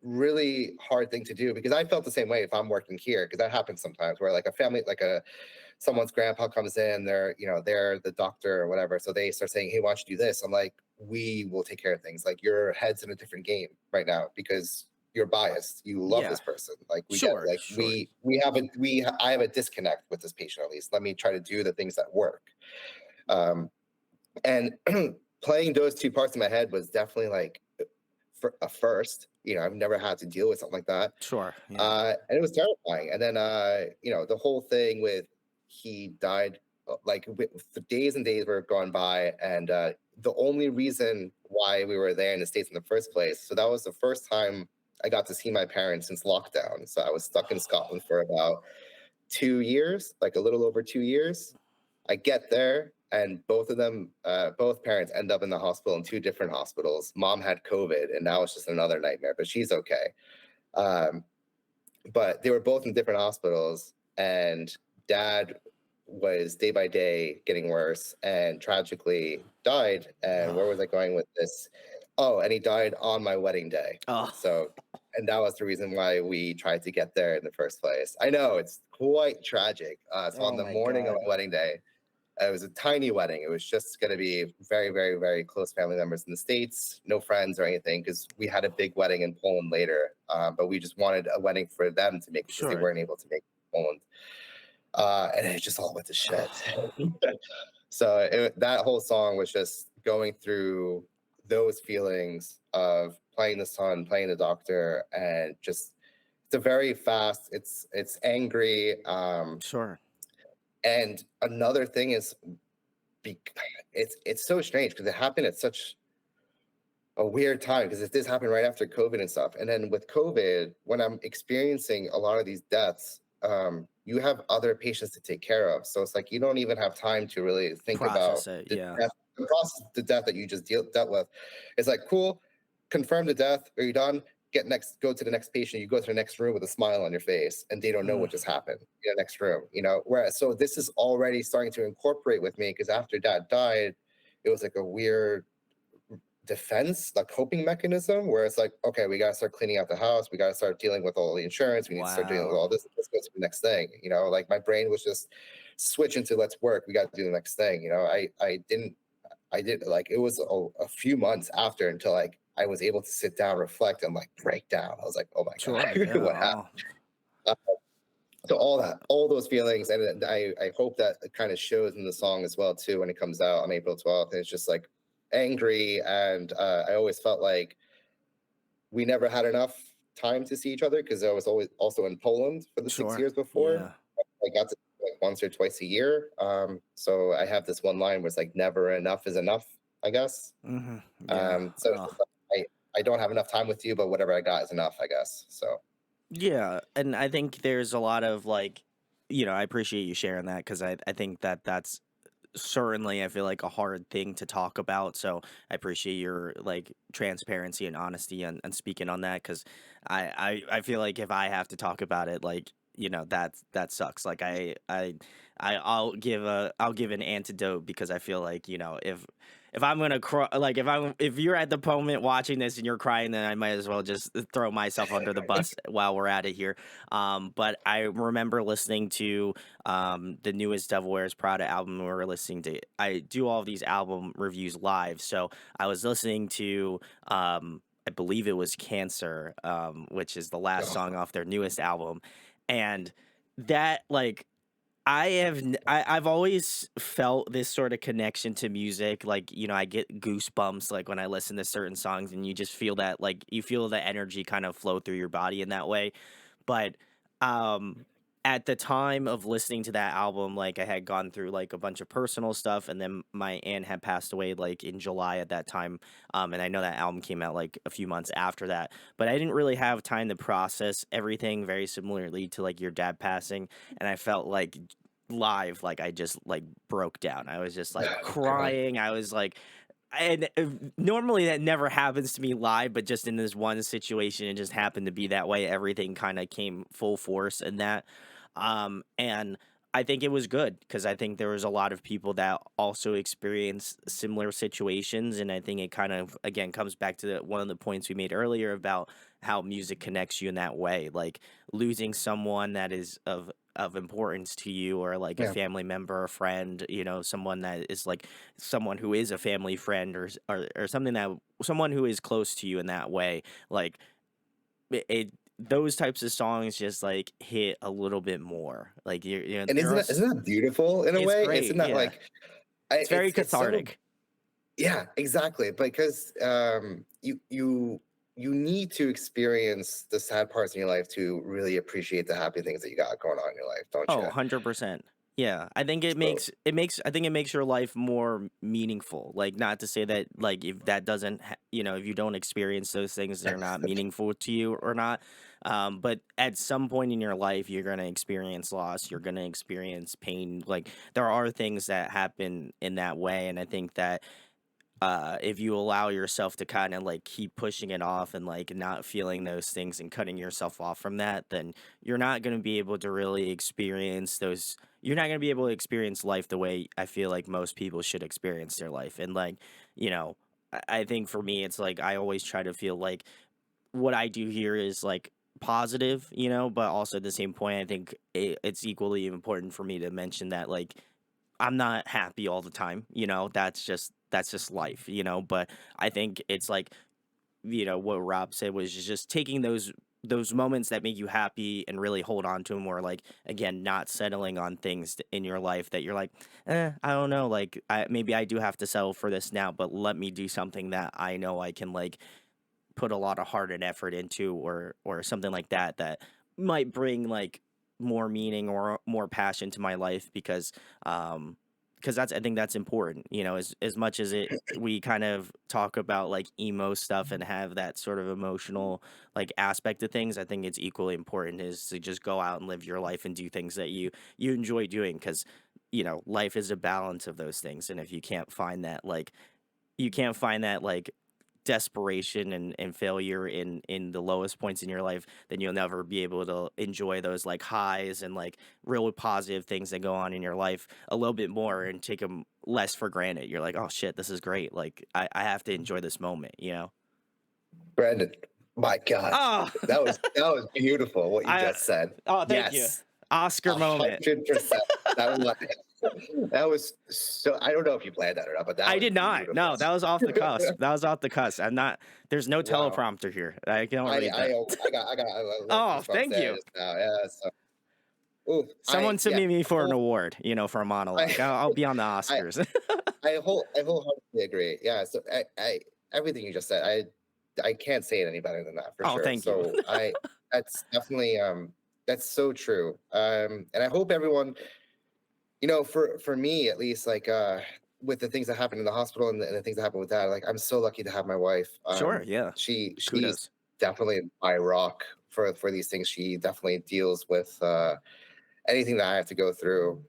really hard thing to do because I felt the same way if I'm working here because that happens sometimes where like a family like a someone's grandpa comes in, they're they're the doctor or whatever, so they start saying, "Hey, why don't you do this?" I'm like, "We will take care of things. Like your head's in a different game right now because you're biased. You love Yeah. this person. Like we get Sure. like Sure. I have a disconnect with this patient at least. Let me try to do the things that work." Um, and playing those two parts in my head was definitely like for a first. I've never had to deal with something like that. Sure. Yeah. And it was terrifying. And then, the whole thing with he died, like the days and days were gone by, and the only reason why we were there in the States in the first place. So that was the first time I got to see my parents since lockdown. So I was stuck in Scotland for about 2 years, like a little over 2 years. I get there, and both of them, both parents end up in the hospital in two different hospitals. Mom had COVID, and now it's just another nightmare, but she's okay. Um, but they were both in different hospitals, and dad was day by day getting worse and tragically died. And where Oh. was I going with this? Oh, and he died on my wedding day. Oh. So, and that was the reason why we tried to get there in the first place. I know it's quite tragic. So on Oh the my morning of God. my wedding day, it was a tiny wedding. It was just going to be very, very, very close family members in the States, no friends or anything, because we had a big wedding in Poland later. But we just wanted a wedding for them to make because they Sure. weren't able to make it in Poland. And it just all went to shit. So that whole song was just going through those feelings of playing the son, playing the doctor, and just it's a very fast. It's angry. Sure. And another thing is be, it's so strange because it happened at such a weird time because this happened right after COVID and stuff. And then with COVID, when I'm experiencing a lot of these deaths, you have other patients to take care of. So it's like you don't even have time to really think about Process it. Yeah. the process, the death that you just dealt with. It's like, cool, confirm the death. Are you done? Go to the next patient. You go to the next room with a smile on your face, and they don't know Mm. what just happened in the next room. Whereas so this is already starting to incorporate with me because after dad died, it was like a weird defense, like coping mechanism, where it's like, okay, we gotta start cleaning out the house, we gotta start dealing with all the insurance, we need to start dealing with Wow. all this. Let's go to the next thing. Like my brain was just switch into let's work. We got to do the next thing. I did like it was a few months after until like I was able to sit down, reflect, and like break down. I was like, oh my Sure. god, Yeah. what happened? Oh. Uh, so all those feelings, and I hope that it kind of shows in the song as well too when it comes out on April 12th. And it's just like angry, and I always felt like we never had enough time to see each other because I was always also in Poland for the six Sure. years before. Yeah. I got to like once or twice a year. So I have this one line where it's like never enough is enough, I guess. Hmm. Yeah. So it's Oh. just like, I don't have enough time with you, but whatever I got is enough, I guess. So Yeah, and I think there's a lot of like, I appreciate you sharing that because I think that that's certainly I feel like a hard thing to talk about. So I appreciate your like transparency and honesty and speaking on that because I feel like if I have to talk about it, like that sucks. Like I'll give an antidote because I feel like if I'm gonna cry, like if you're at the moment watching this and you're crying, then I might as well just throw myself under the bus while we're at it here. But I remember listening to the newest Devil Wears Prada album we were listening to. I do all of these album reviews live, so I was listening to I believe it was Cancer, which is the last song off their newest album, and that like I've always felt this sort of connection to music. Like, I get goosebumps like when I listen to certain songs and you just feel that like you feel the energy kind of flow through your body in that way. But um at the time of listening to that album, like, I had gone through, like, a bunch of personal stuff, and then my aunt had passed away, like, in July at that time, and I know that album came out, like, a few months after that, but I didn't really have time to process everything very similarly to, like, your dad passing, and I felt like live, like, I just, like, broke down. I was just, like, God. crying. I was, like, and normally that never happens to me live, but just in this one situation, it just happened to be that way. Everything kind of came full force in that. And I think it was good because I think there was a lot of people that also experienced similar situations. And I think it kind of, again, comes back to one of the points we made earlier about how music connects you in that way. Like losing someone that is of importance to you, or like a Yeah. family member, a friend, someone that is like someone who is a family friend, or something that someone who is close to you in that way, like it those types of songs just like hit a little bit more. Like And there are isn't that beautiful in a it's way? great, Isn't that yeah. like It's very it's so cathartic. yeah, exactly. Because you need to experience the sad parts in your life to really appreciate the happy things that you got going on in your life, don't Oh, you? 100%. Yeah, I think it So makes I think it makes your life more meaningful. Like, not to say that, like, if that doesn't if you don't experience those things, they're not meaningful to you or not. But at some point in your life, you're gonna experience loss. You're gonna experience pain. Like, there are things that happen in that way, and I think that if you allow yourself to kind of like keep pushing it off and like not feeling those things and cutting yourself off from that, then you're not going to be able to really experience those. You're not going to be able to experience life the way I feel like most people should experience their life. And like, I think for me, it's like I always try to feel like what I do here is like positive, but also at the same point, I think it's equally important for me to mention that like I'm not happy all the time, that's just life, but I think it's like, what Rob said was just taking those moments that make you happy and really hold on to them, or like again not settling on things in your life that you're like, I don't know, like maybe I do have to settle for this now, but let me do something that I know I can like put a lot of heart and effort into, or something like that that might bring like more meaning or more passion to my life, because that's I think that's important, as much as it we kind of talk about like emo stuff and have that sort of emotional like aspect of things. I think it's equally important is to just go out and live your life and do things that you enjoy doing, because life is a balance of those things, and if you can't find that like desperation and failure in the lowest points in your life, then you'll never be able to enjoy those like highs and like really positive things that go on in your life a little bit more and take them less for granted. You're like, oh shit, this is great. Like I have to enjoy this moment. Brandon, my God, Oh, that was beautiful what you I just said. oh thank you. Yes, Oscar moment. 100%. That was that was so. I don't know if you planned that or not, but that I was did not. beautiful. No, that was off the cusp. That was off the cusp. I'm not. There's no Wow. teleprompter here. I don't I read I that. I got a little Oh, goosebumps thank there you. just now. Yeah. So, ooh, Someone submit me for an award, for a I monologue. I'll be on the I Oscars. I wholeheartedly agree. Yeah. So everything you just said, I can't say it any better than that for Oh, sure. thank you. So that's definitely that's so true. And I hope everyone, for me at least, like with the things that happened in the hospital and the things that happened with that, like I'm so lucky to have my wife. Sure, yeah. She's Kudos. definitely my rock for these things. She definitely deals with anything that I have to go through.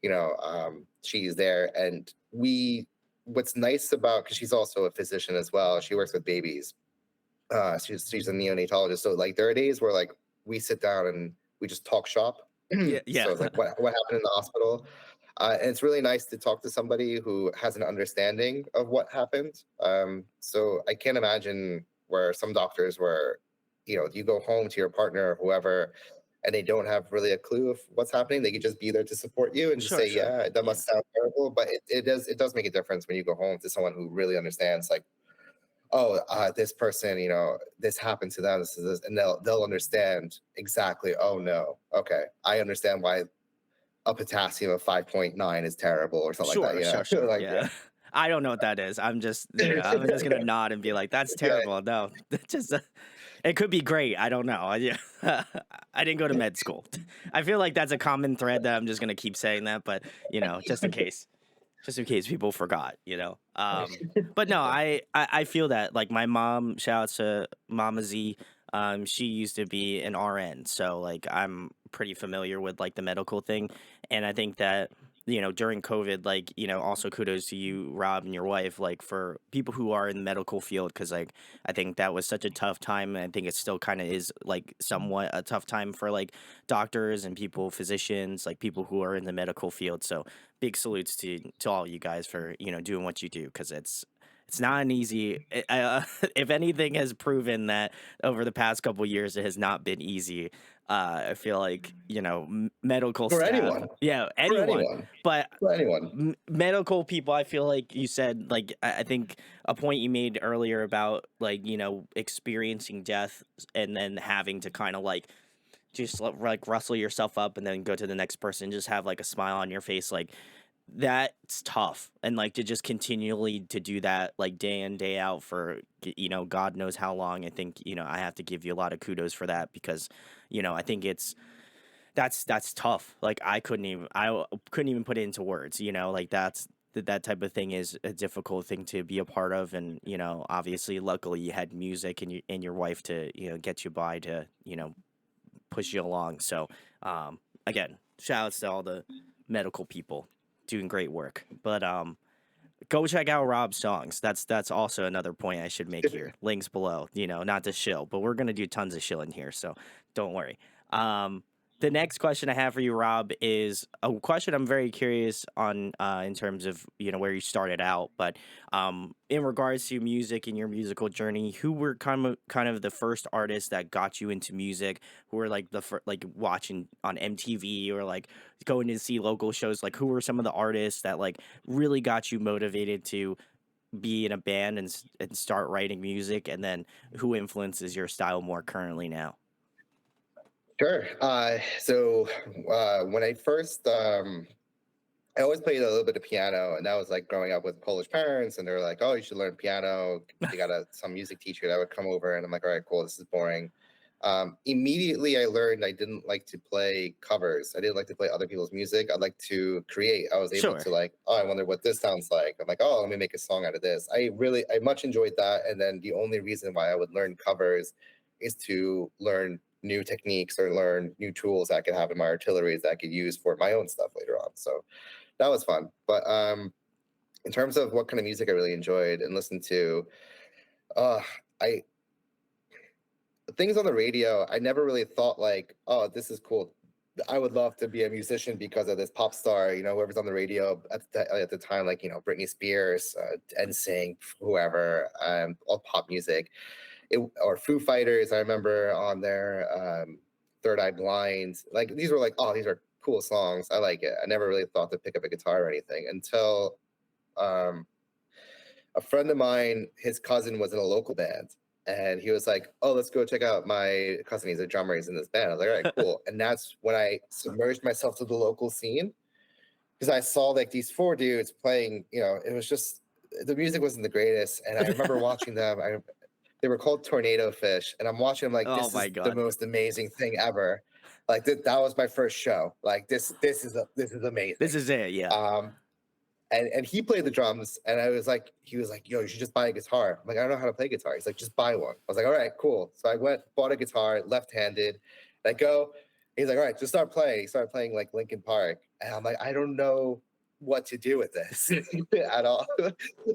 She's there, and we. What's nice about, because she's also a physician as well. She works with babies. She's a neonatologist. So like there are days where like we sit down and we just talk shop. Yeah, yeah. So it's like what happened in the hospital. And it's really nice to talk to somebody who has an understanding of what happened. So I can't imagine where some doctors where, you go home to your partner or whoever, and they don't have really a clue of what's happening. They could just be there to support you and just Sure, say, sure. yeah, that Yeah. must sound terrible. But it does make a difference when you go home to someone who really understands, like, oh, this person, this happened to them, this, and they'll understand exactly. Oh no, okay, I understand why a potassium of 5.9 is terrible or something like that. Sure, sure, sure. Like Yeah. I don't know what that is. I'm just yeah, gonna nod and be like, that's yeah, terrible. No. Just It could be great. I don't know. I didn't go to med school. I feel like that's a common thread that I'm just gonna keep saying that, but just in case people forgot, you know. But no, I feel that like my mom. Shout out to Mama Z. She used to be an RN, so like I'm pretty familiar with like the medical thing, and I think that during COVID, like also kudos to you, Rob, and your wife, like for people who are in the medical field, because like I think that was such a tough time, and I think it still kind of is like somewhat a tough time for like doctors and people, physicians, like people who are in the medical field. So big salutes to all you guys for doing what you do because it's not an easy. If anything has proven that over the past couple years, it has not been easy. I feel like medical For staff, anyone, yeah, for anyone, anyone, but for anyone. medical people. I feel like you said like I think a point you made earlier about like experiencing death and then having to kind of like just like rustle yourself up and then go to the next person, just have like a smile on your face, like that's tough. And like to just continually to do that like day in day out for God knows how long. I think I have to give you a lot of kudos for that because I think that's tough. Like couldn't even put it into words, like that type of thing is a difficult thing to be a part of. And obviously luckily you had music and your wife to get you by to push you along. So, again, shout outs to all the medical people doing great work. But go check out Rob's songs. That's also another point I should make here. Links below. Not to shill, but we're gonna do tons of shilling here, so don't worry. Um, the next question I have for you, Rob, is a question I'm very curious on in terms of where you started out, but in regards to music and your musical journey, who were kind of the first artists that got you into music? Who were like like watching on MTV or like going to see local shows? Like who were some of the artists that like really got you motivated to be in a band and start writing music, and then who influences your style more currently now? Sure. When I first, I always played a little bit of piano, and that was like growing up with Polish parents, and they were like, "Oh, you should learn piano." They got some music teacher that would come over, and I'm like, "All right, cool. This is boring." Immediately, I learned I didn't like to play covers. I didn't like to play other people's music. I like to create. I was able Sure. to like, oh, I wonder what this sounds like. I'm like, oh, let me make a song out of this. I much enjoyed that. And then the only reason why I would learn covers is to learn new techniques or learn new tools that I could have in my artillery that I could use for my own stuff later on. So that was fun. But in terms of what kind of music I really enjoyed and listened to, uh, I things on the radio, I never really thought like, oh, this is cool. I would love to be a musician because of this pop star, whoever's on the radio at the time, like, Britney Spears, NSYNC, whoever, all pop music, or Foo Fighters. I remember on there, Third Eye Blind. Like these were like, oh, these are cool songs. I like it. I never really thought to pick up a guitar or anything until um, a friend of mine, his cousin was in a local band. And he was like, "Oh, let's go check out my cousin. He's a drummer. He's in this band." I was like, "All right, cool." And that's when I submerged myself to the local scene because I saw like these four dudes playing. It was just the music wasn't the greatest. And I remember watching them. They were called Tornado Fish, and I'm watching them like, Oh this my is the god. most amazing thing ever. Like that was my first show. Like this is This amazing. is it, yeah. Um, and he played the drums, and he was like, "Yo, you should just buy a guitar." I'm like, "I don't know how to play guitar." He's like, "Just buy one." I was like, "All right, cool." So I went, bought a guitar, left-handed. I go, he's like, "All right, just start playing." He started playing like Linkin Park, and I'm like, "I don't know what to do with this at all."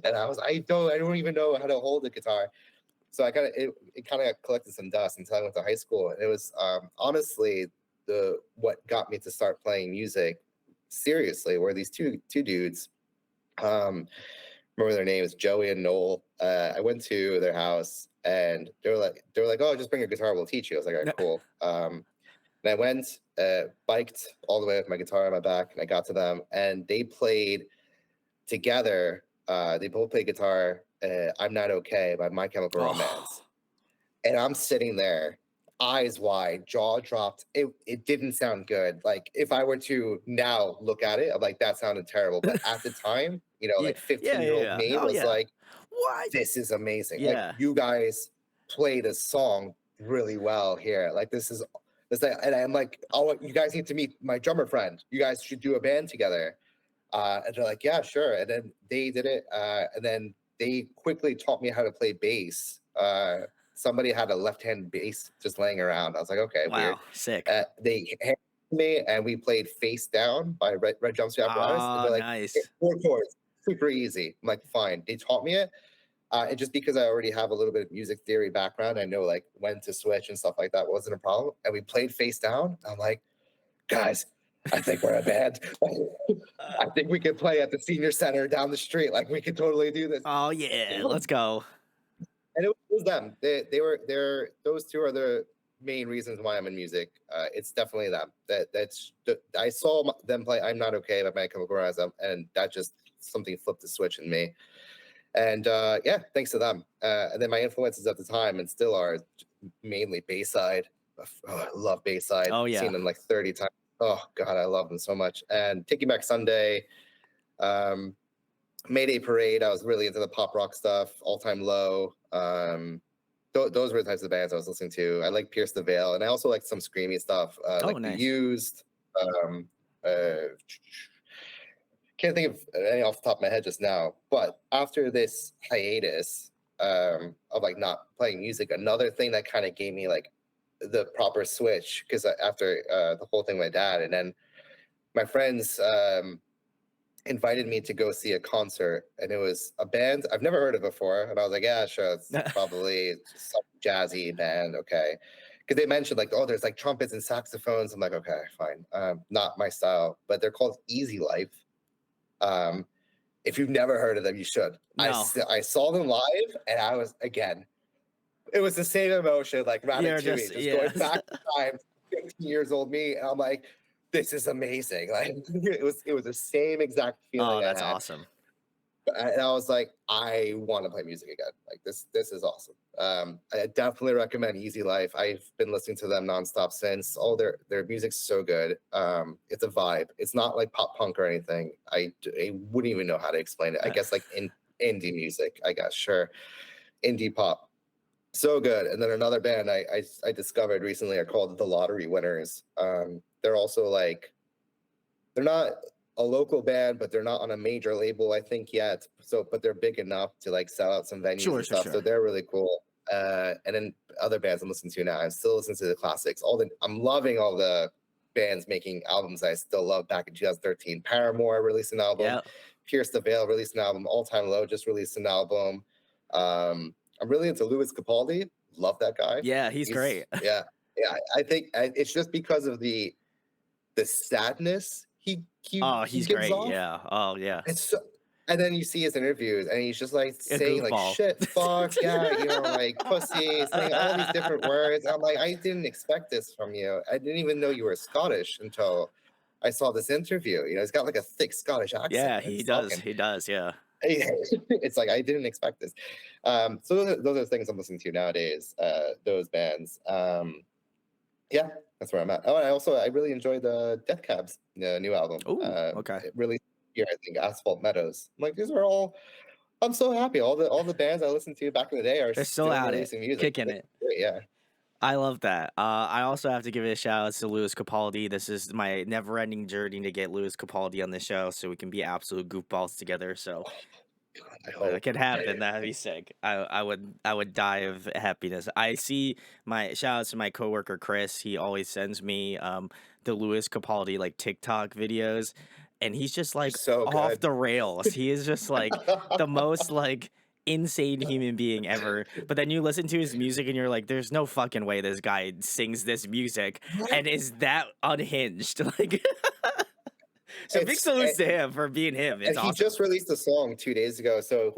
And I don't even know how to hold a guitar. So it kind of collected some dust until I went to high school. And it was honestly the what got me to start playing music seriously were these two dudes. Remember their names, Joey and Noel. I went to their house and they were like, "Oh, just bring your guitar, we'll teach you." I was like, "All right, cool." And I went, biked all the way with my guitar on my back, and I got to them, and they played together. They both played guitar. "I'm Not Okay" by My Chemical Oh, Romance, and I'm sitting there, eyes wide, jaw dropped. It didn't sound good. Like if I were to now look at it, I'm like, that sounded terrible. But at the time, yeah, like yeah, 15-year-old yeah, year old yeah. me Oh was yeah. like, What? this is amazing. Like Yeah. you guys played a song really well here. Like this, and I'm like, oh, you guys need to meet my drummer friend. You guys should do a band together. And they're like, yeah, sure. And then they did it. And then they quickly taught me how to play bass. Somebody had a left-hand bass just laying around. I was like, okay, weird. Wow, sick. They handed me, and we played Face Down by Red Jumpsuit Apparatus. And Oh, they're like, "Okay, nice. 4 chords, super easy. I'm like, fine. They taught me it. And just because I already have a little bit of music theory background, I know like when to switch and stuff like that wasn't a problem. And we played Face Down. I'm like, guys, I think we're a band. I think we could play at the senior center down the street. Like we could totally do this. Oh yeah, let's go. And it was them. They're those two are the main reasons why I'm in music. It's definitely them. I saw them play "I'm Not Okay" by My Chemical Romance, and that just something flipped the switch in me. And yeah, thanks to them. And then my influences at the time and still are mainly Bayside. Oh, I love Bayside. Oh yeah. Seen them like 30 times. Oh God, I love them so much. And Taking Back Sunday, um, Mayday Parade. I was really into the pop rock stuff. All Time Low. Those were the types of bands I was listening to. I like Pierce the Veil, and I also like some screamy stuff, Oh, like The nice. Used. Can't think of any off the top of my head just now. But after this hiatus of like not playing music, another thing that kind of gave me like the proper switch, because after the whole thing with my dad, and then my friends invited me to go see a concert, and it was a band I've never heard of before, and I was like, yeah, sure, it's probably some jazzy band, okay. Because they mentioned like, oh, there's like trumpets and saxophones. I'm like, okay, fine, not my style. But they're called Easy Life. If you've never heard of them, you should. No. I saw them live, and I was again. It was the same emotion, like You're Ratatouille, just yeah. going back in time, 15 years old me, and I'm like, this is amazing. Like it was the same exact Oh, feeling I that's had. awesome. And I was like, I want to play music again. Like this is awesome. I definitely recommend Easy Life. I've been listening to them nonstop since. All their music's so good. It's a vibe. It's not like pop punk or anything. I wouldn't even know how to explain it. I guess like in indie music, I guess, sure. Indie pop. So good. And then another band I discovered recently are called The Lottery Winners. They're also like, they're not a local band, but they're not on a major label, I think, yet. So, but they're big enough to like sell out some venues Sure, and sure, stuff. So sure. they're really cool. And then other bands I'm listening to now, I'm still listening to the classics. I'm loving all the bands making albums I still love back in 2013. Paramore released an album. Yeah. Pierce the Veil released an album. All Time Low just released an album. I'm really into Louis Capaldi. Love that guy. Yeah, he's great. Yeah. I think it's just because of the sadness Oh, he he's gives great. off. Yeah. Oh, yeah. It's so, and then you see his interviews, and he's just like A saying like goofball. shit, fuck, yeah, like pussy, saying all these different words. I'm like, I didn't expect this from you. I didn't even know you were Scottish until I saw this interview. He's got like a thick Scottish accent Yeah, when he he's does. talking. He does. Yeah. It's like I didn't expect this. So those are the things I'm listening to nowadays. Those bands. Yeah, that's where I'm at. Oh, and I really enjoyed the Death Cab's new album. Oh, okay. It really here, I think, Asphalt Meadows. I'm like, these are all. I'm so happy. All the bands I listened to back in the day are They're still still at it, releasing music. kicking It's it. great, yeah. I love that. I also have to give it a shout out to Louis Capaldi. This is my never-ending journey to get Louis Capaldi on the show, so we can be absolute goofballs together. So God, I when it hope. could happen, that'd be sick. I would die of happiness. I see my shout out to my coworker Chris. He always sends me the Louis Capaldi like TikTok videos, and he's just They're like so off good. the rails. He is just like the most like insane human being ever. But then you listen to his music and you're like, there's no fucking way this guy sings this music Right? and is that unhinged. Like so big It's salutes to him for being him. and It's he awesome. just released a song 2 days ago. So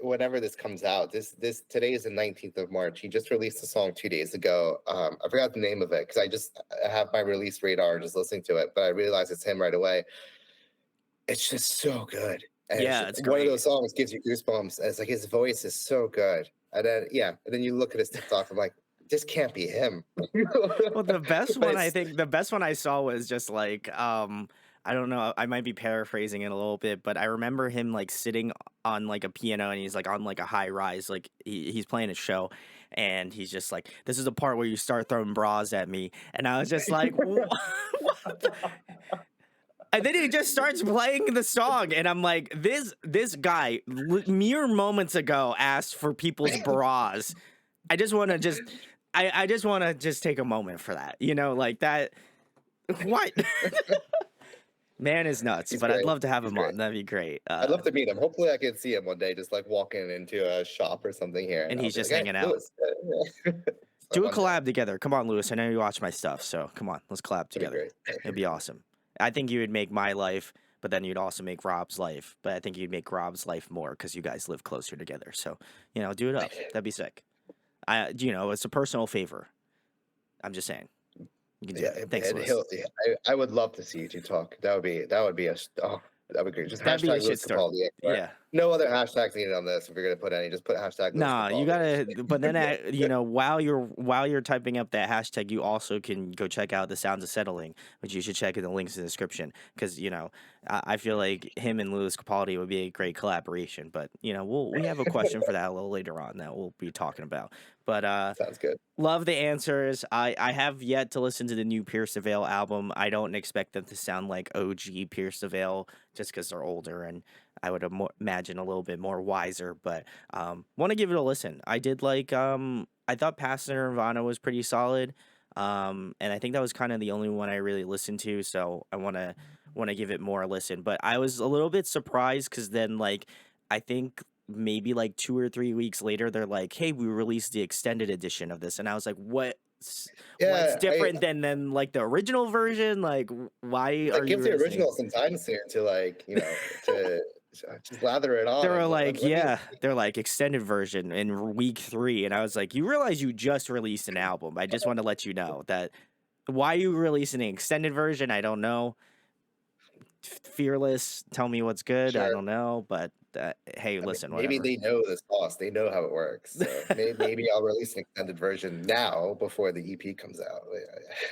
whenever this comes out, this today is the 19th of March. He just released a song 2 days ago. I forgot the name of it because I have my release radar just listening to it, but I realized it's him right away. It's just so good. And it's Yeah, just, it's one of great. those songs gives you goosebumps. And it's like his voice is so good. And then you look at his TikTok, I'm like, this can't be him. Well, the best But one I it's think the best one I saw was just like I don't know. I might be paraphrasing it a little bit, but I remember him like sitting on like a piano and he's like on like a high rise, like he's playing a show, and he's just like, "This is the part where you start throwing bras at me," and I was just like, "What?" And then he just starts playing the song, and I'm like, "This guy mere moments ago asked for people's bras." I just want to just, I just want to just take a moment for that, like that. What? Man is nuts, He's but I'd great. love to have He's him great. on. That'd be great. I'd love to meet him. Hopefully, I can see him one day, just like walking into a shop or something here, and And I'll he's be like, just "Hey, hanging out. Lewis." So Do a one day, collab together. Come on, Lewis. I know you watch my stuff, so come on, let's collab that'd be together. great. It'd be awesome. I think you would make my life, but then you'd also make Rob's life. But I think you'd make Rob's life more because you guys live closer together. So, do it up. That'd be sick. It's a personal favor. I'm just saying. You can do Yeah, it. Thanks, and Lewis. he'll. Yeah, I would love to see you two talk. That would be a. Oh, that would be great. Just That'd be a hashtag Lewis shitstorm. Capaldi. Anywhere. Yeah. No other hashtags needed on this. If you're gonna put any, just put hashtag Lewis Nah, you Capaldi. gotta. But then, while you're typing up that hashtag, you also can go check out the Sounds of Settling, which you should check in the links in the description. Because I feel like him and Louis Capaldi would be a great collaboration. But we have a question for that a little later on that we'll be talking about. But Sounds good. love the answers. I have yet to listen to the new Pierce the Veil album. I don't expect them to sound like OG Pierce the Veil just because they're older and I would imagine a little bit more wiser. But want to give it a listen. I did like I thought Past Nirvana was pretty solid. And I think that was kind of the only one I really listened to. So I want to give it more a listen. But I was a little bit surprised because then like I think maybe like 2 or 3 weeks later, they're like, "Hey, we released the extended edition of this," and I was like, What's Yeah, different than like the original version? Like, why are like you give the releasing?" original some time soon to like to just lather it They on were and like, let me. "Yeah," they're like extended version in week 3, and I was like, "You realize you just released an album? I just want to let you know that." Why you releasing an extended version? I don't know. Fearless, tell me what's good. I Sure. don't know, but hey, I mean, listen, maybe whatever. they know the sauce. They know how it works. So maybe I'll release an extended version now before the EP comes out.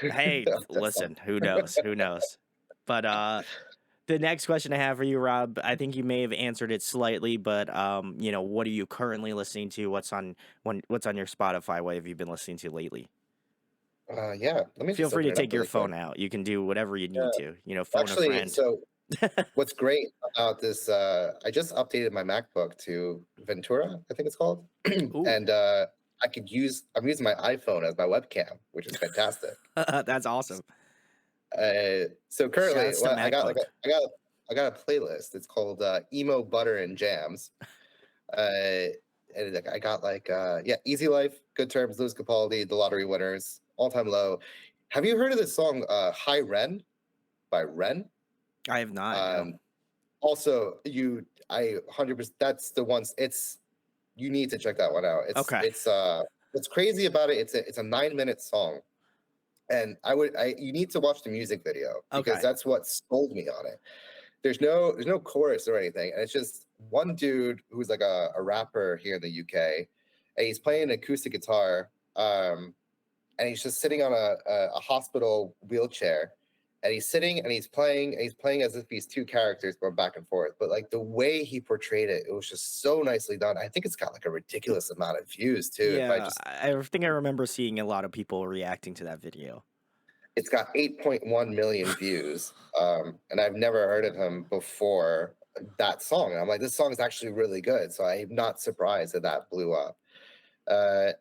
Hey, That's something. listen, who knows? Who knows? But the next question I have for you, Rob, I think you may have answered it slightly, but what are you currently listening to? What's on your Spotify? What have you been listening to lately? Yeah, let me Feel just free open to it up take your really quick. phone out. You can do whatever you Yeah, need to. Phone a actually, friend. so what's great about this, I just updated my MacBook to Ventura, I think it's called, Ooh, and I'm using my iPhone as my webcam, which is fantastic. that's awesome. So currently, Shouts to well, MacBook. I got a playlist. It's called Emo Butter and Jams. Uh, and like I got like yeah, Easy Life, Good Terms, Louis Capaldi, The Lottery Winners, All Time Low. Have you heard of this song High Ren by Ren? I have not. No. Um, also, I 100%, that's the ones. It's you need to check that one out. Okay. It's what's crazy about it. It's a 9 minute song, and you need to watch the music video because Okay. that's what sold me on it. There's no chorus or anything, and it's just one dude who's like a rapper here in the UK, and he's playing an acoustic guitar, and he's just sitting on a hospital wheelchair, and he's sitting and he's playing as if he's two characters going back and forth. But like the way he portrayed it, it was just so nicely done. I think it's got like a ridiculous amount of views too. If I Yeah, just I think I remember seeing a lot of people reacting to that video. It's got 8.1 million views, and I've never heard of him before that song. And I'm like, this song is actually really good. So I'm not surprised that that blew up.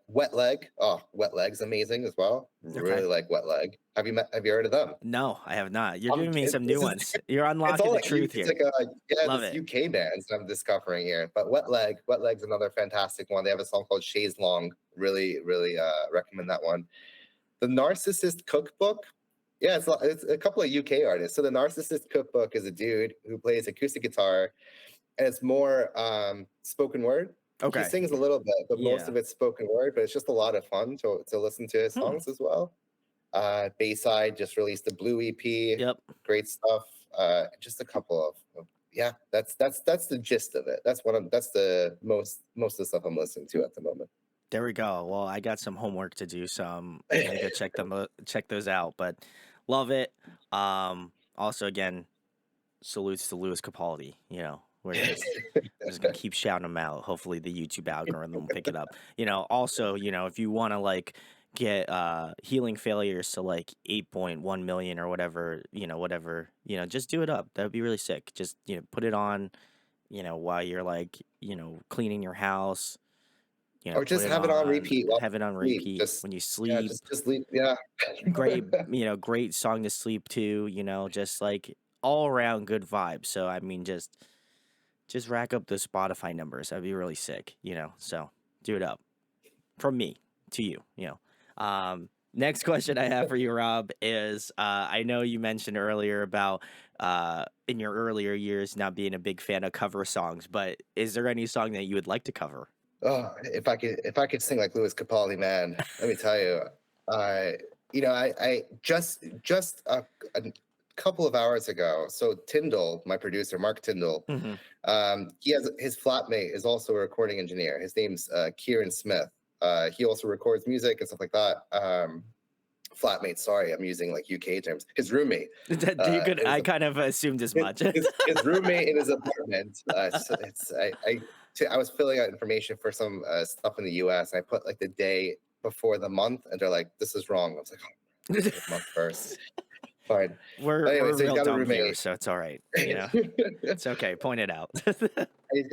Wet Leg. Oh, Wet Leg's amazing as well. Okay. Really like Wet Leg. Have you heard of them? No, I have not. You're giving me some new This is ones. You're it's unlocking all the like you. truth It's here. like a yeah, Love this it. UK bands I'm discovering here. But Wet Leg's another fantastic one. They have a song called Shays Long. Really recommend that one. The Narcissist Cookbook. Yeah, it's a couple of UK artists. So the Narcissist Cookbook is a dude who plays acoustic guitar, and it's more spoken word. He Okay. sings a little bit, but most Yeah. of it's spoken word. But it's just a lot of fun to listen to his Hmm. songs as well. Bayside just released a Blue EP. Yep. Great stuff. Just a couple of yeah. That's the gist of it. That's the most of the stuff I'm listening to at the moment. There we go. Well, I got some homework to do, so I'm gonna go check those out. But love it. Also, again, salutes to Louis Capaldi. We're just gonna keep shouting him out. Hopefully, the YouTube algorithm will pick it up. Also, if you want to like get healing failures to like 8.1 million or whatever, just do it up. That would be really sick. Just put it on, while you're like cleaning your house. Or Put just it have it on on, repeat while have it on you sleep. repeat Just when you yeah, sleep. just sleep. Yeah. Great song to sleep to, just like all around good vibes. So I mean just rack up the Spotify numbers. That'd be really sick, So do it up. From me to you. Next question I have for you, Rob, is I know you mentioned earlier about in your earlier years not being a big fan of cover songs, but is there any song that you would like to cover? Oh, if I could sing like Louis Capaldi, man, let me tell you, I I just a couple of hours ago. So Tyndall, my producer, Mark Tyndall, Hmm. he has his flatmate is also a recording engineer. His name's Kieran Smith. He also records music and stuff like that. Flatmate, sorry, I'm using like UK terms. His roommate, You could, is I kind of assumed as his, much. his roommate in his apartment. So I was filling out information for some stuff in the U.S. And I put like the day before the month, and they're like, "This is wrong." I was like, "Oh, put the month first. Fine." we're Anyway, we're so he's real got a dumb here, roommate. so it's all right. It's okay. Point it out.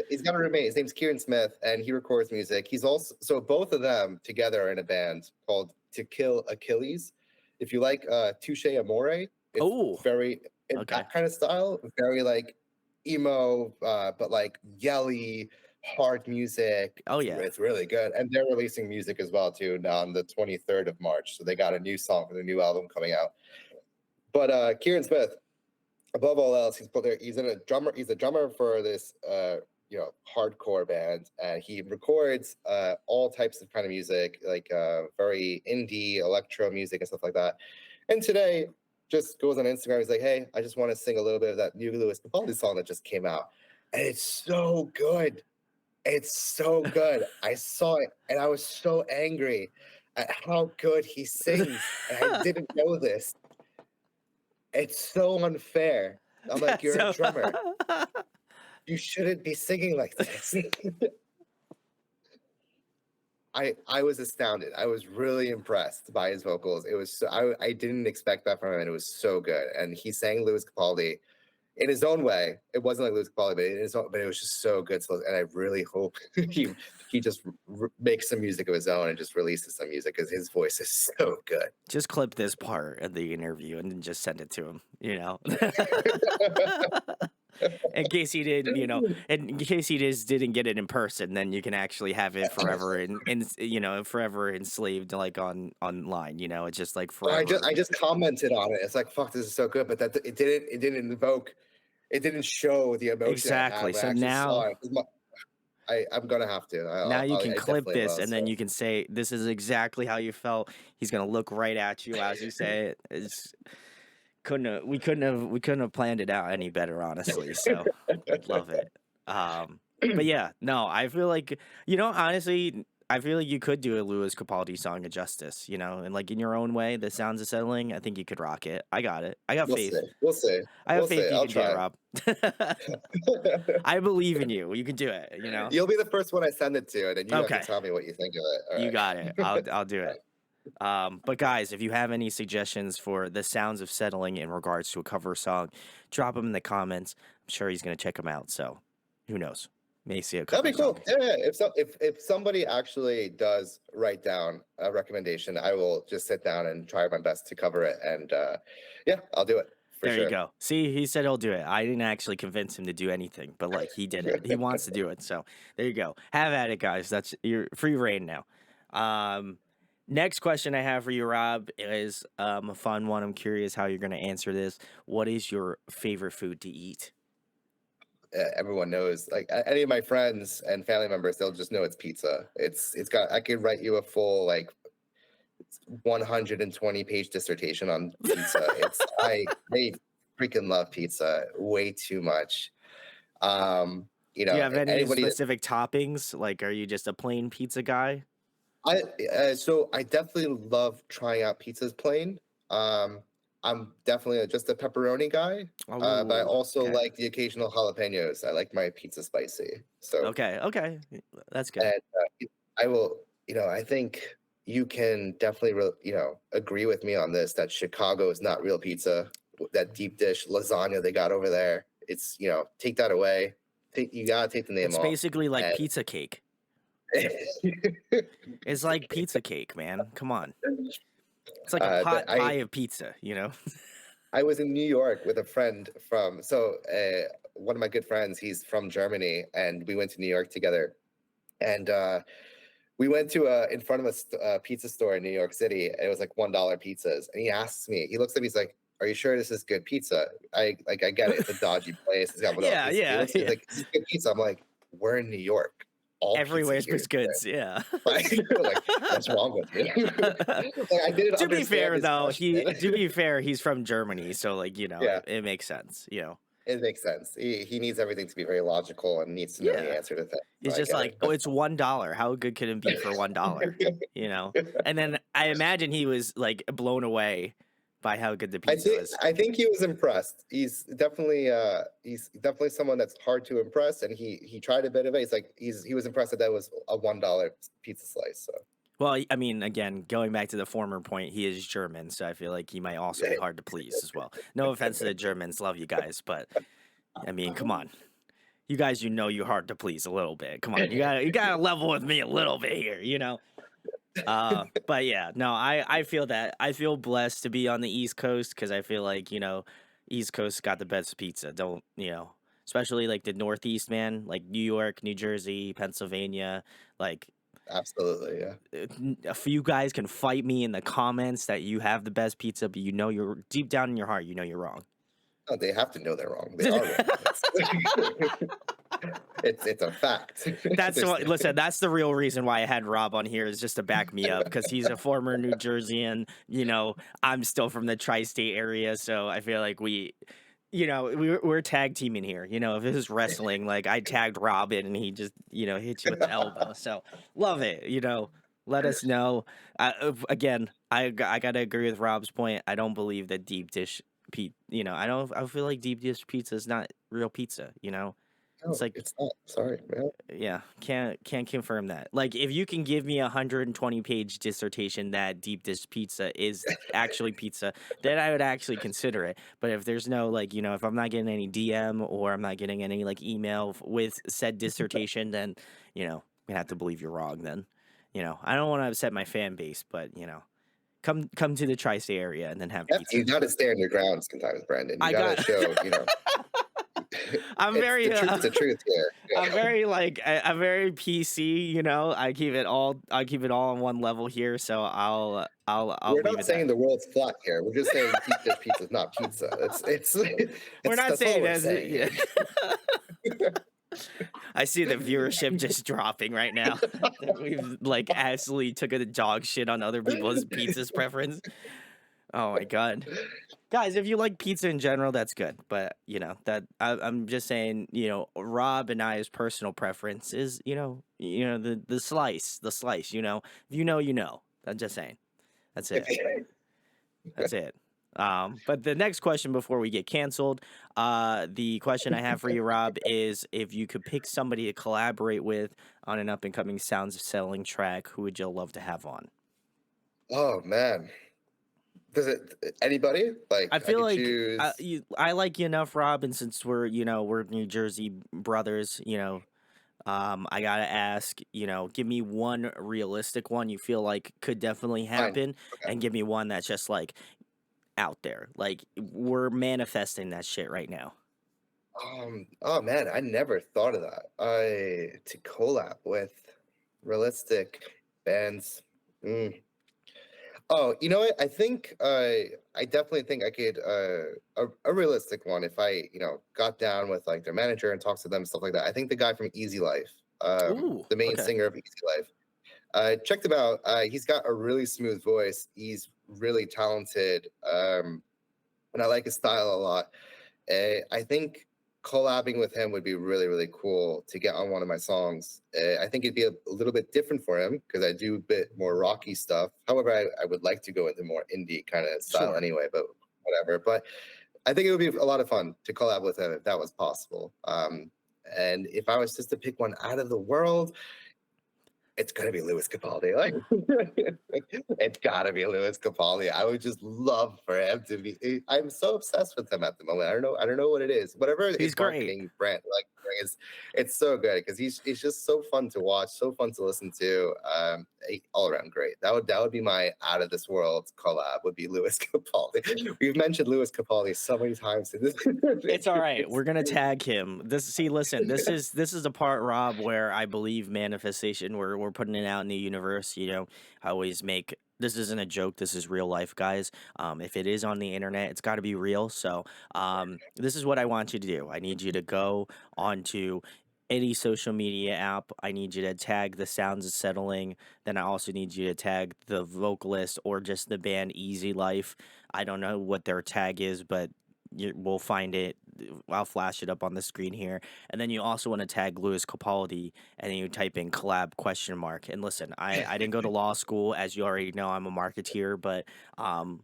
He's got a roommate. His name's Kieran Smith, and he records music. He's also so both of them together are in a band called To Kill Achilles. If you like Touche Amore, it's Oh, very in okay. that kind of style, very like emo, but like yelly, hard music. Oh It's yeah. it's really good, and they're releasing music as well too now on the 23rd of March. So they got a new song for the new album coming out. But Kieran Smith, above all else, he's a drummer for this hardcore band, and he records all types of kind of music, like very indie electro music and stuff like that. And today just goes on Instagram, he's like, "Hey, I just want to sing a little bit of that new Louis Capaldi song that just came out." And it's so good. It's so good. I saw it and I was so angry at how good he sings, and I didn't know this. It's so unfair. I'm like, That's "You're a so. drummer. You shouldn't be singing like this." I was astounded. I was really impressed by his vocals. It was I didn't expect that from him, and it was so good. And he sang Louis Capaldi in his own way. It wasn't like Louis Capaldi, but but it was just so good. So, and I really hope he just makes some music of his own and just releases some music, because his voice is so good. Just clip this part of the interview and then just send it to him, in case he didn't, in case he just didn't get it in person, then you can actually have it forever forever enslaved like online, it's just like forever. I just commented on it. It's like, fuck, this is so good, but that it didn't show the emotion I had Exactly. when I So actually saw now it. I'm gonna have to. you can I clip definitely this will. and then So you can say this is exactly how you felt. He's gonna look right at you as you say it. We couldn't have planned it out any better, honestly. So love it. But yeah, no, I feel like honestly, I feel like you could do a Louis Capaldi song of justice, and like in your own way, the sounds of settling. I think you could rock it. I got it. I got we'll see. faith. We'll see. I have We'll faith see. you I'll can do it, try. Rob. I believe in you. You can do it. You'll be the first one I send it to, and then you have to Okay, tell me what you think of it. All you got it. I'll do right. it. But guys, if you have any suggestions for the sounds of settling in regards to a cover song, drop them in the comments. I'm sure he's gonna check them out. So, who knows? May see a That'd cover be song. cool. Yeah. If somebody actually does write down a recommendation, I will just sit down and try my best to cover it. And yeah, I'll do it for There you sure. go. See, he said he'll do it. I didn't actually convince him to do anything, but like he did it. He wants to do it. So there you go. Have at it, guys. That's your free reign now. Um, Next question I have for you, Rob, is a fun one. I'm curious how you're going to answer this. What is your favorite food to eat? Everyone knows, like any of my friends and family members, they'll just know it's pizza. It's got, I could write you a full like 120-page dissertation on pizza. They freaking love pizza way too much. Do you have any Anybody specific toppings? Like, are you just a plain pizza guy? I so I definitely love trying out pizzas plain. Um I'm definitely just a pepperoni guy, but I Oh, also okay. like the occasional jalapenos. I like my pizza spicy. So, Okay, okay. That's good. and I will, I think you can definitely, agree with me on this that Chicago is not real pizza. That deep dish lasagna they got over there, it's, take that away. You gotta take the name It's off. basically like And pizza cake. It's like pizza cake, man. Come on. It's like a but pot pie of pizza, you know? I was in New York with a friend one of my good friends, he's from Germany, and we went to New York together. And we went to in front of a pizza store in New York City. And it was like $1 pizzas, and he asks me. He looks at me. He's like, "Are you sure this is good pizza?" I get it. It's a dodgy place. It's got whatever. Yeah, He yeah, looks at me yeah. like, "Is this good pizza?" I'm like, "We're in New York. All pizza Everywhere's here baked is good." goods, yeah. Like, what's wrong with you? Like, I didn't To be understand fair his though, question. he's from Germany, so like, Yeah, it makes sense, you know. it makes sense. He needs everything to be very logical and needs to know the Yeah. answer to things. So It's I just get like, it. "Oh, But it's $1. How good could it be for $1?" You know? And then I imagine he was, like, blown away by how good the pizza was. I think he was impressed. He's definitely someone that's hard to impress, and he tried a bit of it. He was impressed that that was a $1 pizza slice. So Well, I mean, again, going back to the former point, he is German, so I feel like he might also be hard to please as well. No offense to the Germans, love you guys, but I mean, come on. You guys, you're hard to please a little bit. Come on. You gotta level with me a little bit here, you know? But yeah, no, I feel that. I feel blessed to be on the East Coast because I feel like, East Coast got the best pizza. Don't, especially like the Northeast, man, like New York, New Jersey, Pennsylvania, like absolutely, yeah. a few guys can fight me in the comments that you have the best pizza, but you're deep down in your heart, you're wrong. No, they have to know they're wrong. They are wrong. It's a fact. That's There's, what. Listen, that's the real reason why I had Rob on here is just to back me up because he's a former New Jerseyan. I'm still from the tri-state area, so I feel like we're tag teaming here. If it was wrestling, like I tagged Rob in and he just hit you with the elbow. So love it. Let us know. Again, I gotta agree with Rob's point. I don't believe that deep dish pizza. I don't. I feel like deep dish pizza is not real pizza. It's no, like it's not. Sorry, man. yeah, can't confirm that. Like, if you can give me a 120-page dissertation that deep dish pizza is actually pizza, then I would actually consider it. But if there's no like, if I'm not getting any DM or I'm not getting any like email with said dissertation, then I'm gonna have to believe you're wrong. Then, I don't want to upset my fan base, but come to the tri-state area and then have Yeah, pizza. you got to stand your ground sometimes, Brandon. You I got to got. show. I'm It's very the truth. The truth here. I'm Yeah. very like I'm very PC, I keep it all on one level here, so I'll We're leave not it that. saying the world's flat here. We're just saying deep dish pizza is not pizza. It's We're it's not that's all saying we're that. saying. Yeah. I see the viewership just dropping right now. That we've like absolutely took a dog shit on other people's pizza's preference. Oh my god. Guys, if you like pizza in general, that's good. But I'm just saying, Rob and I's personal preference is, the slice. If you know, you know. I'm just saying. That's it. That's it. But the next question before we get canceled, the question I have for you, Rob, is if you could pick somebody to collaborate with on an up and coming sounds selling track, who would you love to have on? Oh man, does it anybody I like? I feel could like choose. I like you enough, Rob, and since we're New Jersey brothers, I gotta ask, give me one realistic one you feel like could definitely Fine. happen, Okay. and give me one that's just like out there, like we're manifesting that shit right now. Oh man, I never thought of that. I to collab with realistic bands. Mm. Oh, you know what? I definitely think I could a realistic one if I got down with like their manager and talked to them stuff like that. I think the guy from Easy Life, Ooh, the main okay, singer of Easy Life, checked him out. He's got a really smooth voice. He's really talented, and I like his style a lot. I think collabing with him would be really, really cool to get on one of my songs. I think it'd be a little bit different for him because I do a bit more rocky stuff. However, I would like to go into more indie kind of style sure. anyway. But whatever. But I think it would be a lot of fun to collab with him if that was possible. And if I was just to pick one out of the world, it's gonna be Lewis Capaldi. Like, it's gotta be Lewis Capaldi. I would just love for him to be. I'm so obsessed with him at the moment. I don't know. I don't know what it is. Whatever He's his great. marketing brand like is, it's so good because he's just so fun to watch, so fun to listen to. All around great. That would be my out of this world collab. Would be Lewis Capaldi. We've mentioned Lewis Capaldi so many times in this. It's all right. We're gonna tag him. Listen, this is the part, Rob, where I believe manifestation. We're putting it out in the universe. I always make this isn't a joke. This is real life, guys. If it is on the internet, it's got to be real. So, this is what I want you to do. I need you to go onto any social media app. I need you to tag the sounds of settling. Then I also need you to tag the vocalist or just the band Easy Life. I don't know what their tag is, but we'll find it. I'll flash it up on the screen here. And then you also want to tag Louis Capaldi, and then you type in collab question mark. And listen, I didn't go to law school, as you already know. I'm a marketeer, but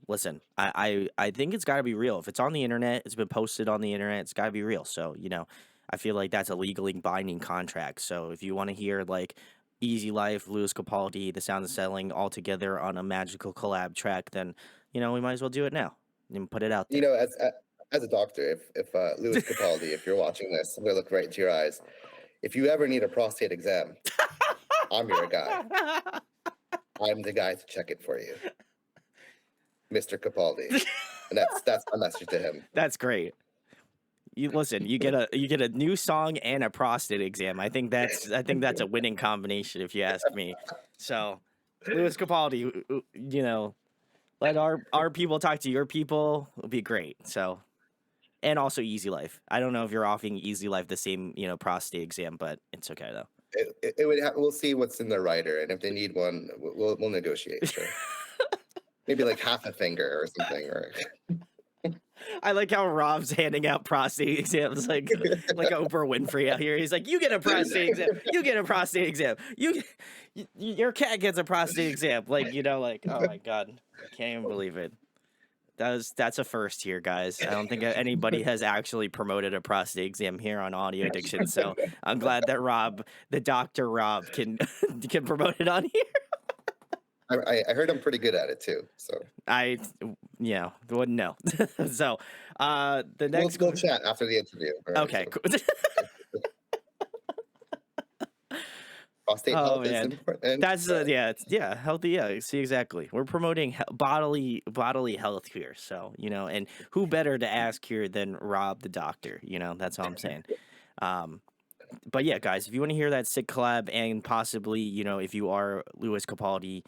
listen, I think it's got to be real. If it's on the internet, it's been posted on the internet. It's got to be real. So I feel like that's a legally binding contract. So if you want to hear like Easy Life, Louis Capaldi, The Sound of Selling all together on a magical collab track, then we might as well do it now and put it out You there. know, as a doctor, if Louis Capaldi, if you're watching this, I'm gonna look right into your eyes. If you ever need a prostate exam, I'm your guy. I'm the guy to check it for you, Mr. Capaldi. And that's my message to him. That's great. You listen. You get a new song and a prostate exam. I think that's a winning combination, if you ask me. So, Louis Capaldi, let our people talk to your people. It'll be great. So, and also Easy Life. I don't know if you're offering Easy Life the same prostate exam, but it's okay though. It would we'll see what's in the writer, and if they need one, we'll negotiate. Sure, maybe like half a finger or something. Or I like how Rob's handing out prostate exams like Oprah Winfrey out here. He's like, "You get a prostate exam. You get a prostate exam. Your cat gets a prostate exam." Like oh my god, I can't even believe it. That's a first here, guys. I don't think anybody has actually promoted a prostate exam here on Audio Addiction. So I'm glad that Rob, the Doctor Rob, can can promote it on here. I heard I'm pretty good at it too. So Wouldn't know. So the next we'll chat after the interview. All right, okay, so cool. prostate Oh health is man, important. that's healthy. Yeah, see exactly. We're promoting bodily health here, so and who better to ask here than Rob the doctor? That's all I'm saying. Um, but yeah, guys, if you want to hear that sick collab and possibly if you are Louis Capaldi,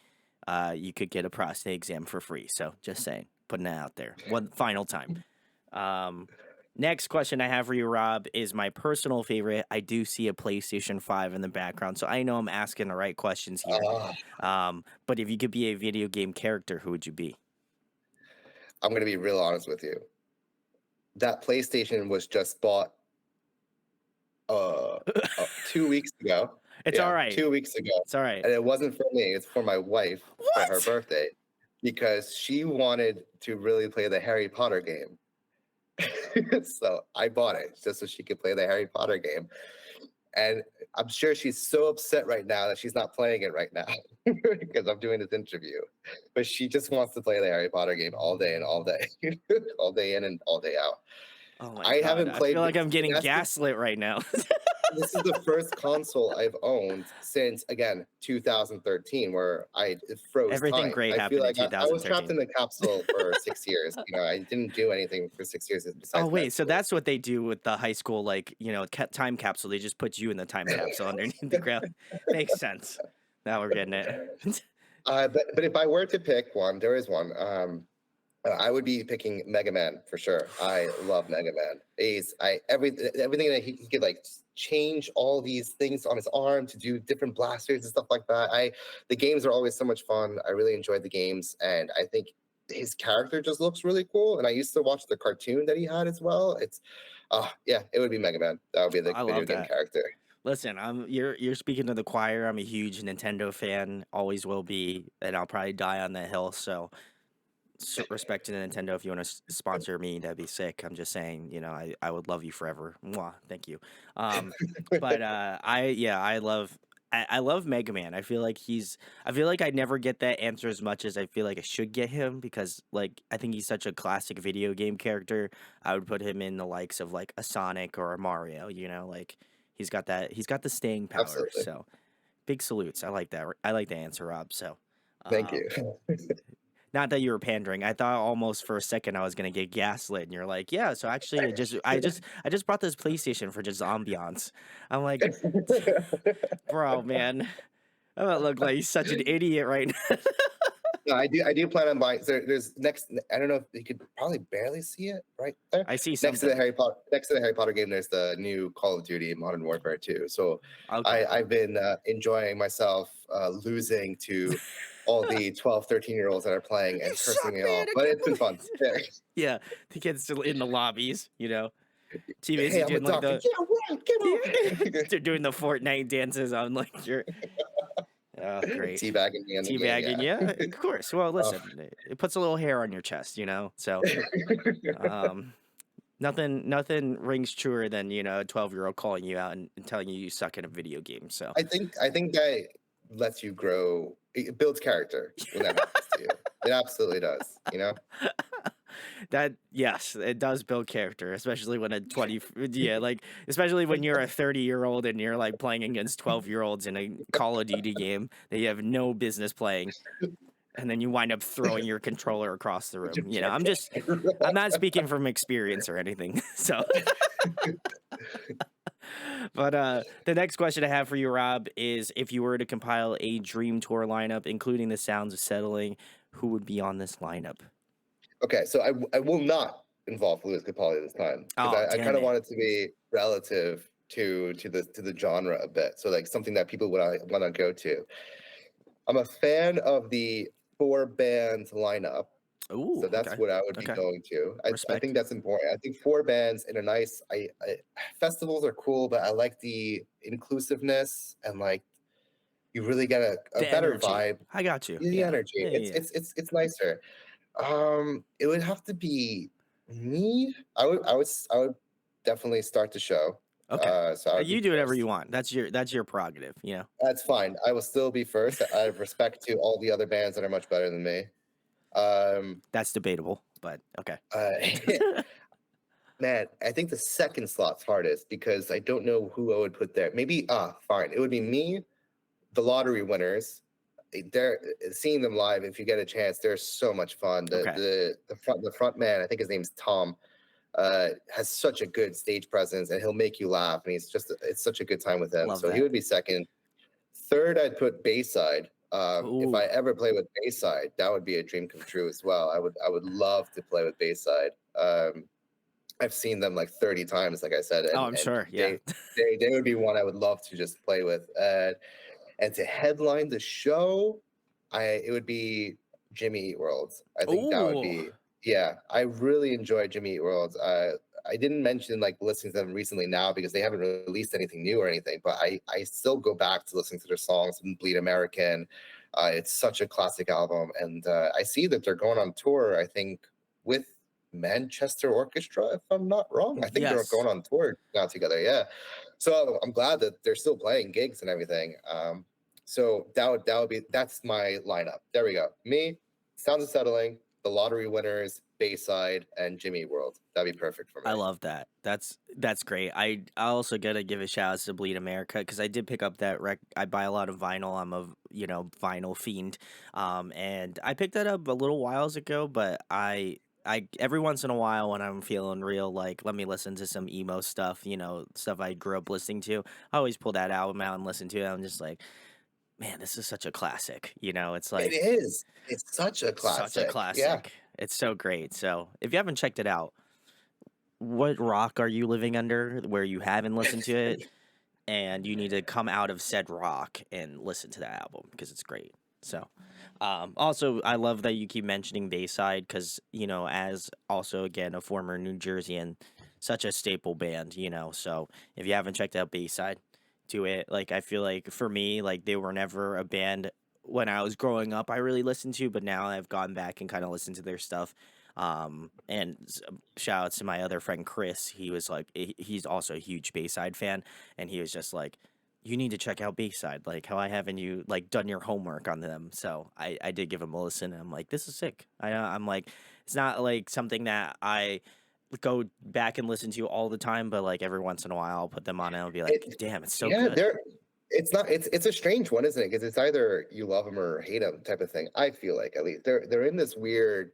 you could get a prostate exam for free. So just saying, putting that out there. One final time. Um, Next question I have for you, Rob, is my personal favorite. I do see a PlayStation 5 in the background, so I know I'm asking the right questions here. Ah, But if you could be a video game character, who would you be? I'm gonna be real honest with you. That PlayStation was just bought uh, 2 weeks ago. It's all Yeah, right. 2 weeks ago, It's all right. and it wasn't for me. It's for my wife for her What? birthday because she wanted to really play the Harry Potter game. So I bought it just so she could play the Harry Potter game. And I'm sure she's so upset right now that she's not playing it right now because I'm doing this interview. But she just wants to play the Harry Potter game all day and all day, all day in and all day out. Oh my I god, haven't I played. feel like I'm getting That's the gaslit right now. This is the first console I've owned since again 2013, where it froze Everything time. great I feel happened in like I was trapped 2013. in the capsule for 6 years. I didn't do anything for 6 years Oh besides wait, med so school. that's what they do with the high school, time capsule. They just put you in the time capsule underneath the ground. Makes sense. Now we're getting it. But if I were to pick one, there is one. I would be picking Mega Man for sure. I love Mega Man. Everything that he could like change all these things on his arm to do different blasters and stuff like that. The games are always so much fun. I really enjoyed the games, and I think his character just looks really cool. And I used to watch the cartoon that he had as well. Yeah, it would be Mega Man. That would be the I video love game that. character. Listen, you're speaking to the choir. I'm a huge Nintendo fan, always will be, and I'll probably die on that hill. So respect to Nintendo. If you want to sponsor me, that'd be sick. I'm just saying, I would love you forever. Mwah, thank you. Um, but I love Mega Man. I feel like I never get that answer as much as I feel like I should get him because like I think he's such a classic video game character. I would put him in the likes of like a Sonic or a Mario. Like he's got the staying power. Absolutely. So big salutes. I like that. I like the answer, Rob. So. Thank you. Um, Not that you were pandering. I thought almost for a second I was gonna get gaslit, and you're like, "Yeah, so actually, I just brought this PlayStation for just ambiance." I'm like, "Bro, man, I don't look like such an idiot right now." No, I do plan on buying. So there's next. I don't know if you could probably barely see it right there. I see Next to the something. Harry Potter game, there's the new Call of Duty Modern Warfare 2. So Okay. I've been enjoying myself losing to all the 12, 13-year-olds that are playing You and cursing suck, me man. off. I But can't it's been believe. fun. Yeah. Yeah, the kids still in the lobbies. Too Hey, busy I'm a doing like doctor. the. Yeah, right. Get over. They're doing the Fortnite dances on like your. Oh, great. Teabagging me in the game. Teabagging, Yeah. yeah, of course. Well, Uh, listen, it puts a little hair on your chest, So, um, nothing rings truer than a 12-year-old calling you out and telling you suck at a video game. So, I think that lets you grow. It builds character when that happens to you. It absolutely does. that yes, it does build character, especially when a 20 yeah, like especially when you're a 30-year-old and you're like playing against 12-year-olds in a Call of Duty game that you have no business playing. And then you wind up throwing your controller across the room. I'm not speaking from experience or anything. So, but the next question I have for you, Rob, is if you were to compile a dream tour lineup, including the sounds of settling, who would be on this lineup? Okay, so I will not involve Louis Capaldi this time because Oh, I damn kind of it. want it to be relative to the genre a bit. So like something that people would want to go to. I'm a fan of the 4 band lineup. Ooh, So that's okay. what I would be Okay. going to. I think Respect. that's important. I think 4 bands in a nice. Festivals are cool, but I like the inclusiveness and like you really get a The better energy. vibe. I got you. The Yeah. energy. Yeah. Yeah. It's Yeah. it's it's it's nicer. It would have to be me. I would definitely start the show. Okay. So I would be You do whatever you first. want. That's your prerogative. That's fine. I will still be first. I have respect to all the other bands that are much better than me. Um, That's debatable, but okay. uh, Man, I think the second slot's hardest because I don't know who I would put there. Maybe fine. It would be me, the lottery winners. They're seeing them live. If you get a chance, they're so much fun. Okay. The front man, I think his name's Tom, has such a good stage presence, and he'll make you laugh. And it's such a good time with him. Love So he that. would be second. Third, I'd put Bayside. If Ooh. I ever play with Bayside, that would be a dream come true as well. I would love to play with Bayside. I've seen them like 30 times, like I said, Oh, and I'm and sure. Yeah. they would be one I would love to just play with. And to headline the show, it would be Jimmy Eat Worlds. I think that would Ooh. be yeah. I really enjoy Jimmy Eat Worlds. I didn't mention like listening to them recently now because they haven't released anything new or anything, but I still go back to listening to their songs and Bleed American. It's such a classic album, and I see that they're going on tour. I think with Manchester Orchestra, if I'm not wrong. I think they're Yes. going on tour now together. Yeah, so I'm glad that they're still playing gigs and everything. So that's my lineup. There we go. Me, Sounds of Settling, the Lottery Winners, Bayside, and Jimmy World. That'd be perfect for me. I love that. That's great. I also gotta give a shout out to Bleed America because I did pick up that rec. I buy a lot of vinyl. I'm a vinyl fiend. And I picked that up a little whiles ago, but I every once in a while when I'm feeling real, like let me listen to some emo stuff. Stuff I grew up listening to. I always pull that album out and listen to it. I'm just like, man, this is such a classic. It's It like is. It's such a such a classic. Yeah. classic. It's so great. So if you haven't checked it out, what rock are you living under where you haven't listened to it and you need to come out of said rock and listen to that album because it's great. So also I love that you keep mentioning Bayside because as also again a former New Jerseyan, such a staple band. So if you haven't checked out Bayside, do it. Like I feel like for me, like they were never a band when I was growing up I really listened to, but now I've gone back and kind of listened to their stuff. Shout outs to my other friend Chris. He was like, he's also a huge Bayside fan, and he was just like, "You need to check out Bayside. Like, how I haven't you like done your homework on them?" So I did give him a listen, and I'm like, "This is sick." I'm like, it's not like something that I go back and listen to all the time, but like every once in a while I'll put them on and I'll be like, It "Damn, it's so yeah, good." they're it's not it's a strange one, isn't it? Because it's either you love them or hate them type of thing. I feel like at least they're in this weird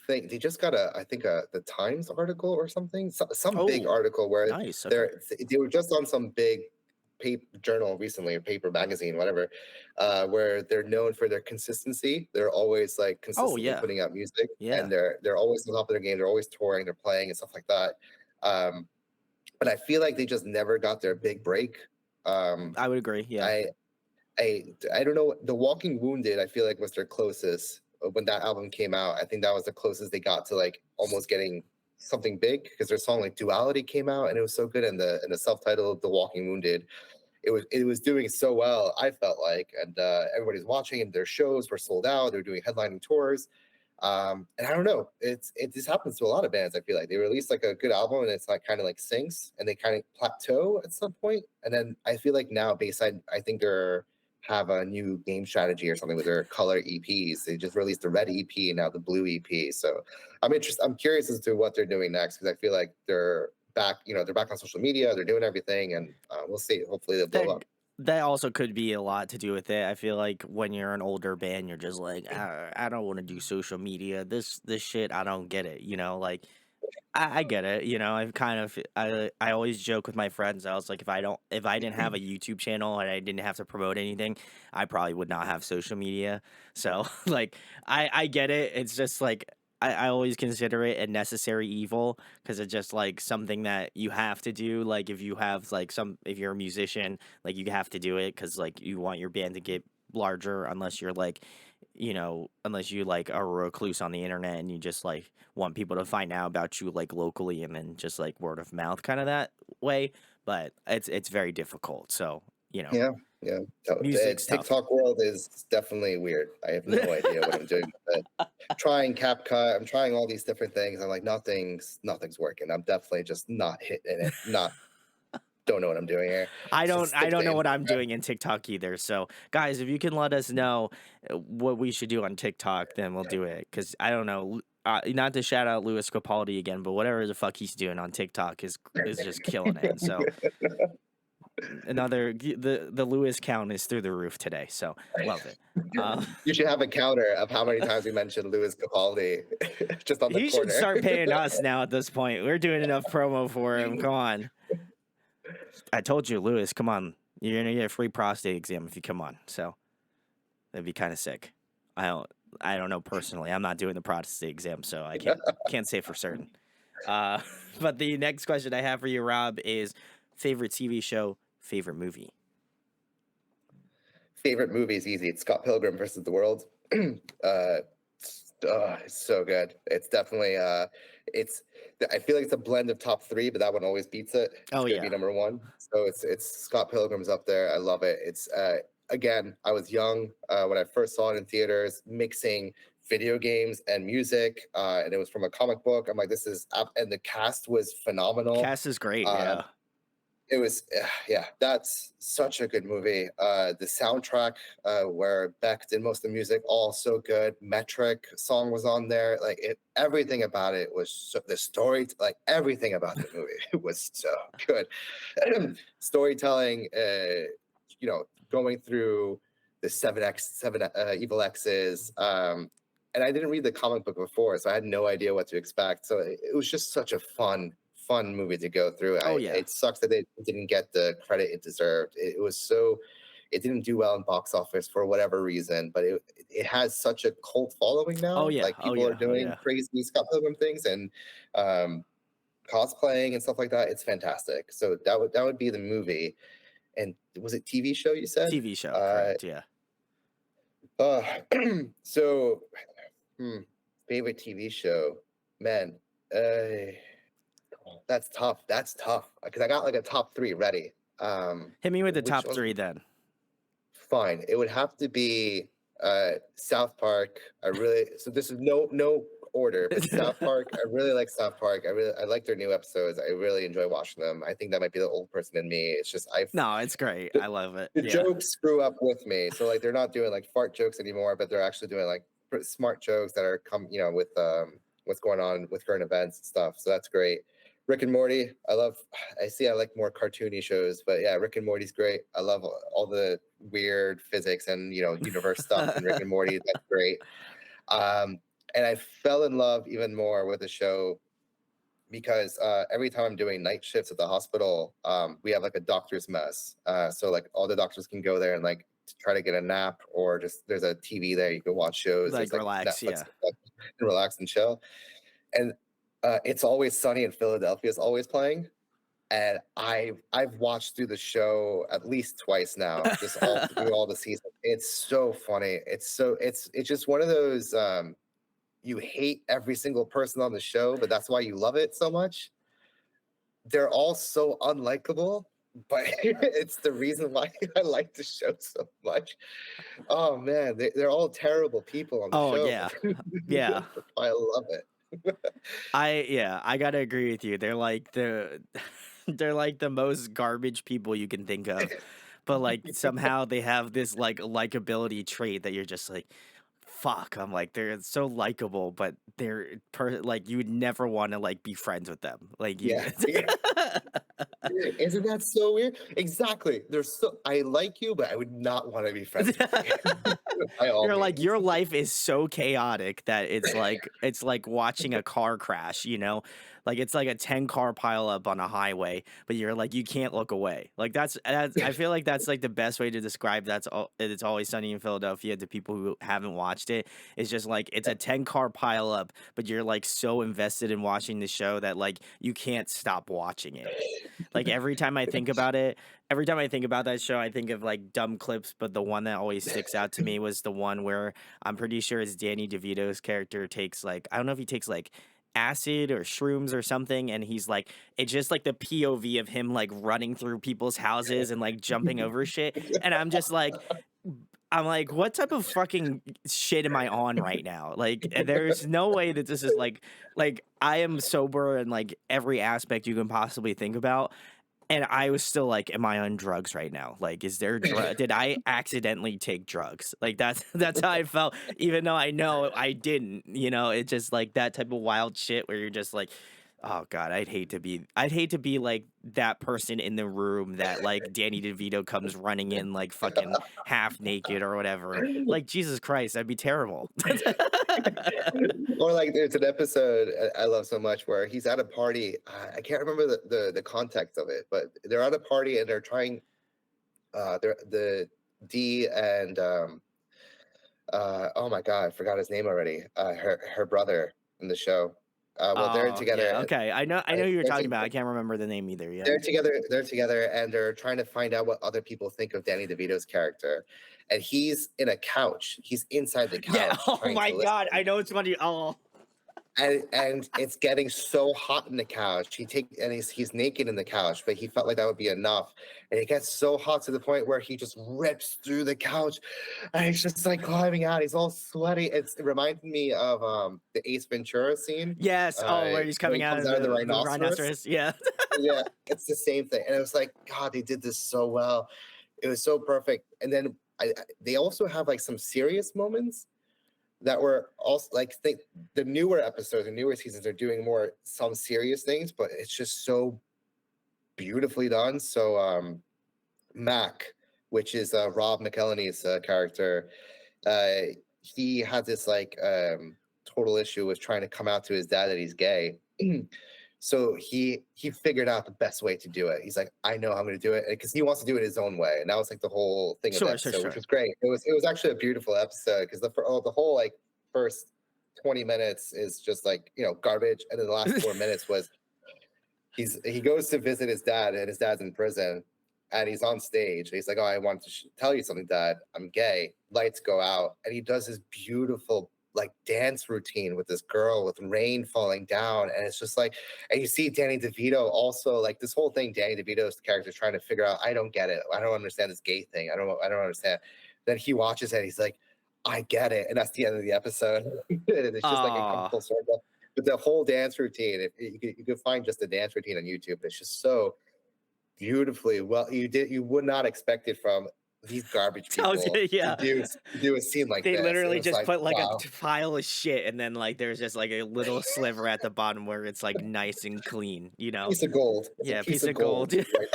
thing. They just got I think the Times article or something, some big Oh, article where nice. Okay. they were just on some big paper journal recently, or paper magazine, whatever, where they're known for their consistency. They're always like Oh consistently yeah, putting out music, yeah. and they're always on top of their game. They're always touring, they're playing and stuff like that. Um, but I feel like they just never got their big break. Um, I would agree. Yeah. I I don't know. The Walking Wounded, I feel like was their closest when that album came out. I think that was the closest they got to like almost getting something big because their song like Duality came out and it was so good. And the self-title of The Walking Wounded, it was doing so well. I felt like, and everybody's watching, and their shows were sold out. They're doing headlining tours. And I don't know. It just happens to a lot of bands. I feel like they release like a good album and it's like kind of like sinks and they kind of plateau at some point. And then I feel like now Bayside, I think they're have a new game strategy or something with their color EPs. They just released the red EP and now the blue EP. So I'm interested. I'm curious as to what they're doing next because I feel like they're back. They're back on social media. They're doing everything, and we'll see. Hopefully, they'll blow That up. that also could be a lot to do with it. I feel like when you're an older band, you're just like, I don't want to do social media. This shit, I don't get it. Like I get it. I've kind of I always joke with my friends. I was like, if I didn't have a YouTube channel and I didn't have to promote anything, I probably would not have social media. So like I get it. It's just like I always consider it a necessary evil because it's just like something that you have to do. Like if you have like if you're a musician, like you have to do it because like you want your band to get larger unless you're like unless you like are a recluse on the internet and you just like want people to find out about you like locally and then just like word of mouth kind of that way. But it's very difficult. So, Yeah, yeah. So the music's tough. TikTok world is definitely weird. I have no idea what I'm doing with it. Trying CapCut, I'm trying all these different things. I'm like, nothing's working. I'm definitely just not hitting it. Not don't know what I'm doing here. So I stick don't to know what I'm Instagram. doing in TikTok either. So, guys, if you can let us know what we should do on TikTok, then we'll do it. Because I don't know, not to shout out Louis Capaldi again, but whatever the fuck he's doing on TikTok is just killing it. So, the Lewis count is through the roof today, so love it. Uh, You should have a counter of how many times we mentioned Louis Capaldi just on the he should corner. start paying us now at this point. We're doing enough promo for him. Come on. I told you, Lewis, come on. You're gonna get a free prostate exam if you come on. So that'd be kind of sick. I don't I don't know personally. I'm not doing the prostate exam, so I can't say for certain. Uh, but the next question I have for you, Rob, is favorite TV show, favorite movie. Favorite movie is easy. It's Scott Pilgrim versus the World. It's so good. It's definitely it's. I feel like it's a blend of top three, but that one always beats it. It's Oh going to be yeah. number one. So it's Scott Pilgrim's up there. I love it. It's again, I was young when I first saw it in theaters, mixing video games and music, and it was from a comic book. I'm like, this is and the cast was phenomenal. Cast is great. Um, Yeah. it was yeah, that's such a good movie. The soundtrack, where Beck did most of the music, all so good. Metric song was on there. Like everything about it was the story, like everything about the movie, it was so good. Storytelling, going through the seven evil X's. And I didn't read the comic book before, so I had no idea what to expect. So it was just such a fun movie to go through. Oh yeah. It sucks that it didn't get the credit it deserved. It didn't do well in box office for whatever reason, but it has such a cult following Oh now. yeah. Like Oh people are yeah. Oh doing yeah. crazy Scott Pilgrim things and um, cosplaying and stuff like that. It's fantastic. So that would be the movie. And was it TV show you said? TV show, Uh, correct? Yeah. uh so hmm, favorite TV show, man. Uh, That's tough. That's tough because I got like a top three ready. Hit me with the Which top one? three then. fine. It would have to be South Park. I really so this is no order, but South Park. I really like South Park. I like their new episodes. I really enjoy watching them. I think that might be the old person in me. It's just No, it's great. the, I love it. the Yeah. jokes grew up with me. So like they're not doing like fart jokes anymore, but they're actually doing like smart jokes that are with what's going on with current events and stuff. So that's great. Rick and Morty, I like more cartoony shows, but yeah, Rick and Morty's great. I love all the weird physics and universe stuff in Rick and Morty. That's great. Um, and I fell in love even more with the show because every time I'm doing night shifts at the hospital, we have like a doctor's mess. So like all the doctors can go there and like try to get a nap, or just there's a TV there you can watch shows. Like There's like relax, Netflix yeah. and relax and chill. And It's Always Sunny in Philadelphia is always playing, and I've watched through the show at least twice now, just all through all the seasons. It's so funny. It's just one of those you hate every single person on the show, but that's why you love it so much. They're all so unlikable, but it's the reason why I like the show so much. Oh man, they're all terrible people on the Oh show, yeah. but Yeah. that's why I love it. I gotta agree with you. They're like they're like the most garbage people you can think of. But like somehow they have this like likability trait that you're just like, fuck. I'm like, they're so likable, but like you would never want to like be friends with them. Like you Yeah, yeah. Isn't that so weird? Exactly. I like you, but I would not want to be friends with you. By all You're like, means. your life is so chaotic that it's like watching a car crash, you know? Like it's like a 10 car pileup on a highway, but you're like you can't look away. Like that's I feel like that's like the best way to describe It's Always Sunny in Philadelphia to people who haven't watched it. It's just like it's a 10 car pileup, but you're like so invested in watching the show that like you can't stop watching it. Like every time I think about that show, I think of like dumb clips, but the one that always sticks out to me was the one where I'm pretty sure it's Danny DeVito's character takes like I don't know if he takes like acid or shrooms or something, and he's like it's just like the POV of him like running through people's houses and like jumping over shit, and I'm like, what type of fucking shit am I on right now? Like, there's no way that this is like I am sober in like every aspect you can possibly think about, and I was still like, am I on drugs right now? Like, is there did I accidentally take drugs? Like that's how I felt, even though I know I didn't. You know, it's just like that type of wild shit where you're just like, oh god, I'd hate to be like that person in the room that like Danny DeVito comes running in like fucking half naked or whatever. Like Jesus Christ, that'd be terrible. Or like there's an episode I love so much where he's at a party. I can't remember the context of it, but they're at a party and they're trying they're the D and oh my god, I forgot his name already. Her brother in the show. Well, they're Oh yeah, together. okay. I know who you're They're, talking to, about. I can't remember the name either. Yeah. they're together. They're together, and they're trying to find out what other people think of Danny DeVito's character. And he's in a couch. He's inside the Yeah. couch Oh trying my to god, listen. I know it's funny. Oh. And it's getting so hot in the couch. He's naked in the couch, but he felt like that would be enough. And it gets so hot to the point where he just rips through the couch, and he's just like climbing out. He's all sweaty. It reminded me of the Ace Ventura scene Yes. Oh, where he's when coming he out comes of out of the the rhinoceros. rhinoceros. Yeah. Yeah, it's the same thing. And it was like, God, they did this so well. It was so perfect. And then they also have like some serious moments that were also like the newer episodes and newer seasons are doing more some serious things, but it's just so beautifully done. So Mac, which is Rob McElhenney's character, uh, he had this like total issue with trying to come out to his dad that he's gay. So he figured out the best way to do it. He's like, I know how I'm going to do it, because he wants to do it his own way. And that was like the whole thing of the episode, which Sure. was great. It was actually a beautiful episode, because the whole like first 20 minutes is just like garbage, and then the last 4 minutes was he goes to visit his dad, and his dad's in prison, and he's on stage. And he's like, "Oh, I want to tell you something, Dad. I'm gay." Lights go out, and he does this beautiful like dance routine with this girl with rain falling down, and it's just like, and you see Danny DeVito also, like this whole thing, Danny DeVito's character trying to figure out, I don't get it, I don't understand this gay thing, I don't understand. Then he watches it, he's like, I get it, and that's the end of the episode. And it's just like it comes Oh, full circle. But the whole dance routine, if you could find just the dance routine on YouTube, it's just so beautifully well. You would not expect it from these garbage I was people gonna, yeah. to do a scene like They this. And literally it's just like, put like a wow, pile of shit, and then like there's just like a little sliver at the bottom where it's like nice and clean, you know? piece of gold. It's a Yeah, piece piece of of gold gold. right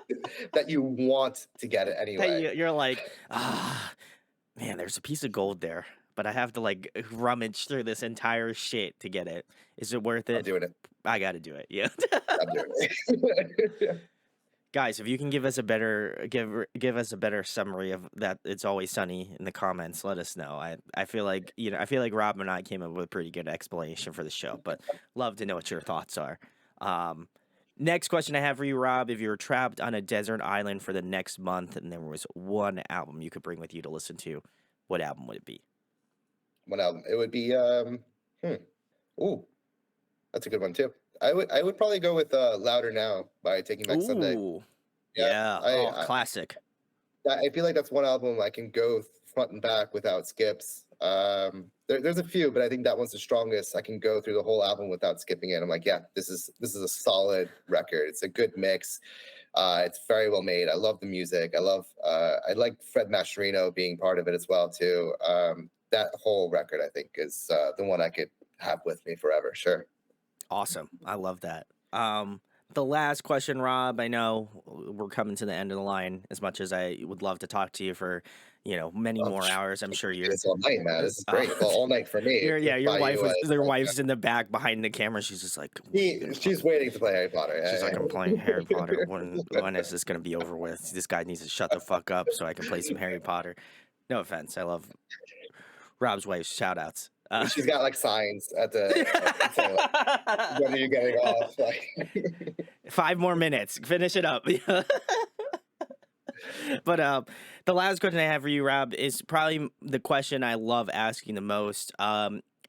there that you want to get it That anyway. you're like, man, there's a piece of gold there, but I have to like rummage through this entire shit to get it. Is it worth I'm it? doing it. I got to do it. Yeah. I'm doing it. Guys, if you can give us a better give us a better summary of that, it's always sunny in the comments. Let us know. I feel like I feel like Rob and I came up with a pretty good explanation for the show, but love to know what your thoughts are. Um, Next question I have for you, Rob: if you were trapped on a desert island for the next month and there was one album you could bring with you to listen to, what album would it be? One album. It would be hmm. Ooh, that's a good one too. I would probably go with Louder Now by Taking Back Sunday. Ooh, Yeah. yeah. I, Oh, I classic. I feel like that's one album I can go front and back without skips. There's a few, but I think that one's the strongest. I can go through the whole album without skipping it. I'm like, yeah, this is a solid record. It's a good mix. It's very well made. I love the music. I like Fred Mascherino being part of it as well too. That whole record, I think, is the one I could have with me forever. Sure. Awesome. I love that. The last question, Rob, I know we're coming to the end of the line. As much as I would love to talk to you for, many Oh, more hours, I'm sure you're it's all night, man. This is uh, great. Well, all night for me. your By wife you, was their like, wife's in the back behind the camera. She's just like, when are you gonna she's fucking waiting to play Harry Potter. She's like, I'm playing Harry Potter. Yeah. When is this gonna be over with? This guy needs to shut the fuck up so I can play some Harry Potter. No offense. I love Rob's wife's shout outs. She's got like signs at the saying, like, when are you getting off? Like, 5 more minutes. Finish it up. But the last question I have for you, Rob, is probably the question I love asking the most.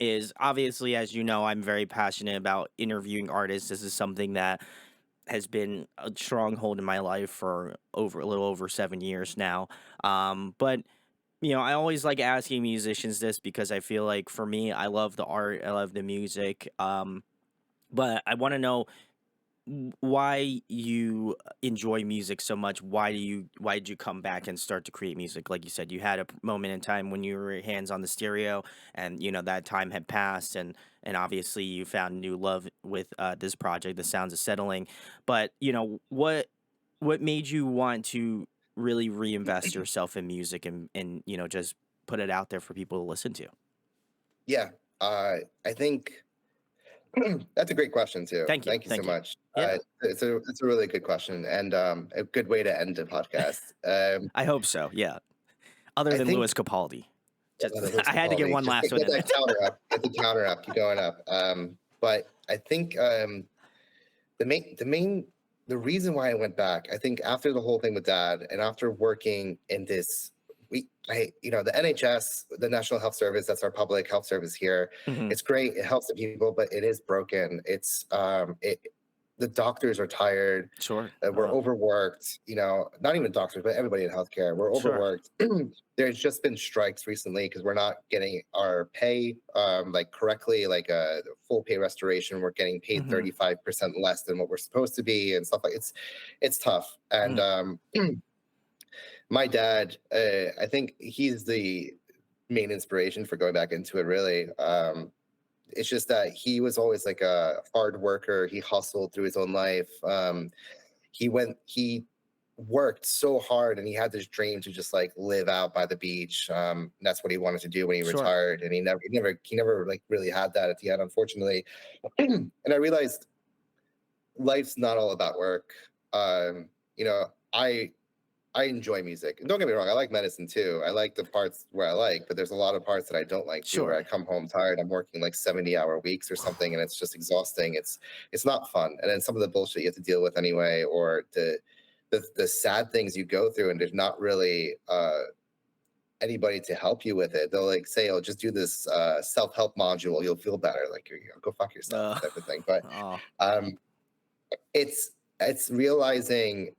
Is obviously, as you know, I'm very passionate about interviewing artists. This is something that has been a stronghold in my life for a little over 7 years now. But I always like asking musicians this because I feel like for me, I love the art, I love the music. But I want to know why you enjoy music so much. Why did you come back and start to create music? Like you said, you had a moment in time when you were hands on the stereo, and that time had passed, and obviously you found new love with this project, The Sounds of Settling. But what made you want to really reinvest yourself in music and just put it out there for people to listen to? yeah, I think that's a great question too. Thank you, Thank you so thank you. much. Yeah, It's a really good question and a good way to end the podcast. I hope so. Yeah, other I than Louis think Capaldi. Just Lewis I had to get Capaldi, one just last one get in there. that counter up, get the counter up, keep going up. But I think the main the reason why I went back, I think after the whole thing with Dad and after working in this, the NHS, the National Health Service, that's our public health service here. Mhm. It's great, it helps the people, but it is broken. The doctors are tired. Sure. We're overworked. Not even doctors, but everybody in healthcare. We're Sure. overworked. There's just been strikes recently because we're not getting our pay like correctly, like a full pay restoration. We're getting paid Mhm. 35% less than what we're supposed to be, and stuff like it's tough. And Mhm. my dad, I think he's the main inspiration for going back into it. Really, it's just that he was always like a hard worker. He hustled through his own life. He worked so hard and he had this dream to just like live out by the beach. That's what he wanted to do when he Sure. retired. And he never like really had that at the end, unfortunately. And I realized life's not all about work. Um, you know, I enjoy music. And don't get me wrong, I like medicine too. I like the parts where I like, but there's a lot of parts that I don't like too, where Sure. I come home tired. I'm working like 70-hour weeks or something, and it's just exhausting. It's not fun. And then some of the bullshit you have to deal with anyway, or the sad things you go through, and there's not really anybody to help you with it. They'll like say, "Oh, just do this self-help module. You'll feel better." Like, go fuck yourself, Uh, type of thing. But oh, um, it's realizing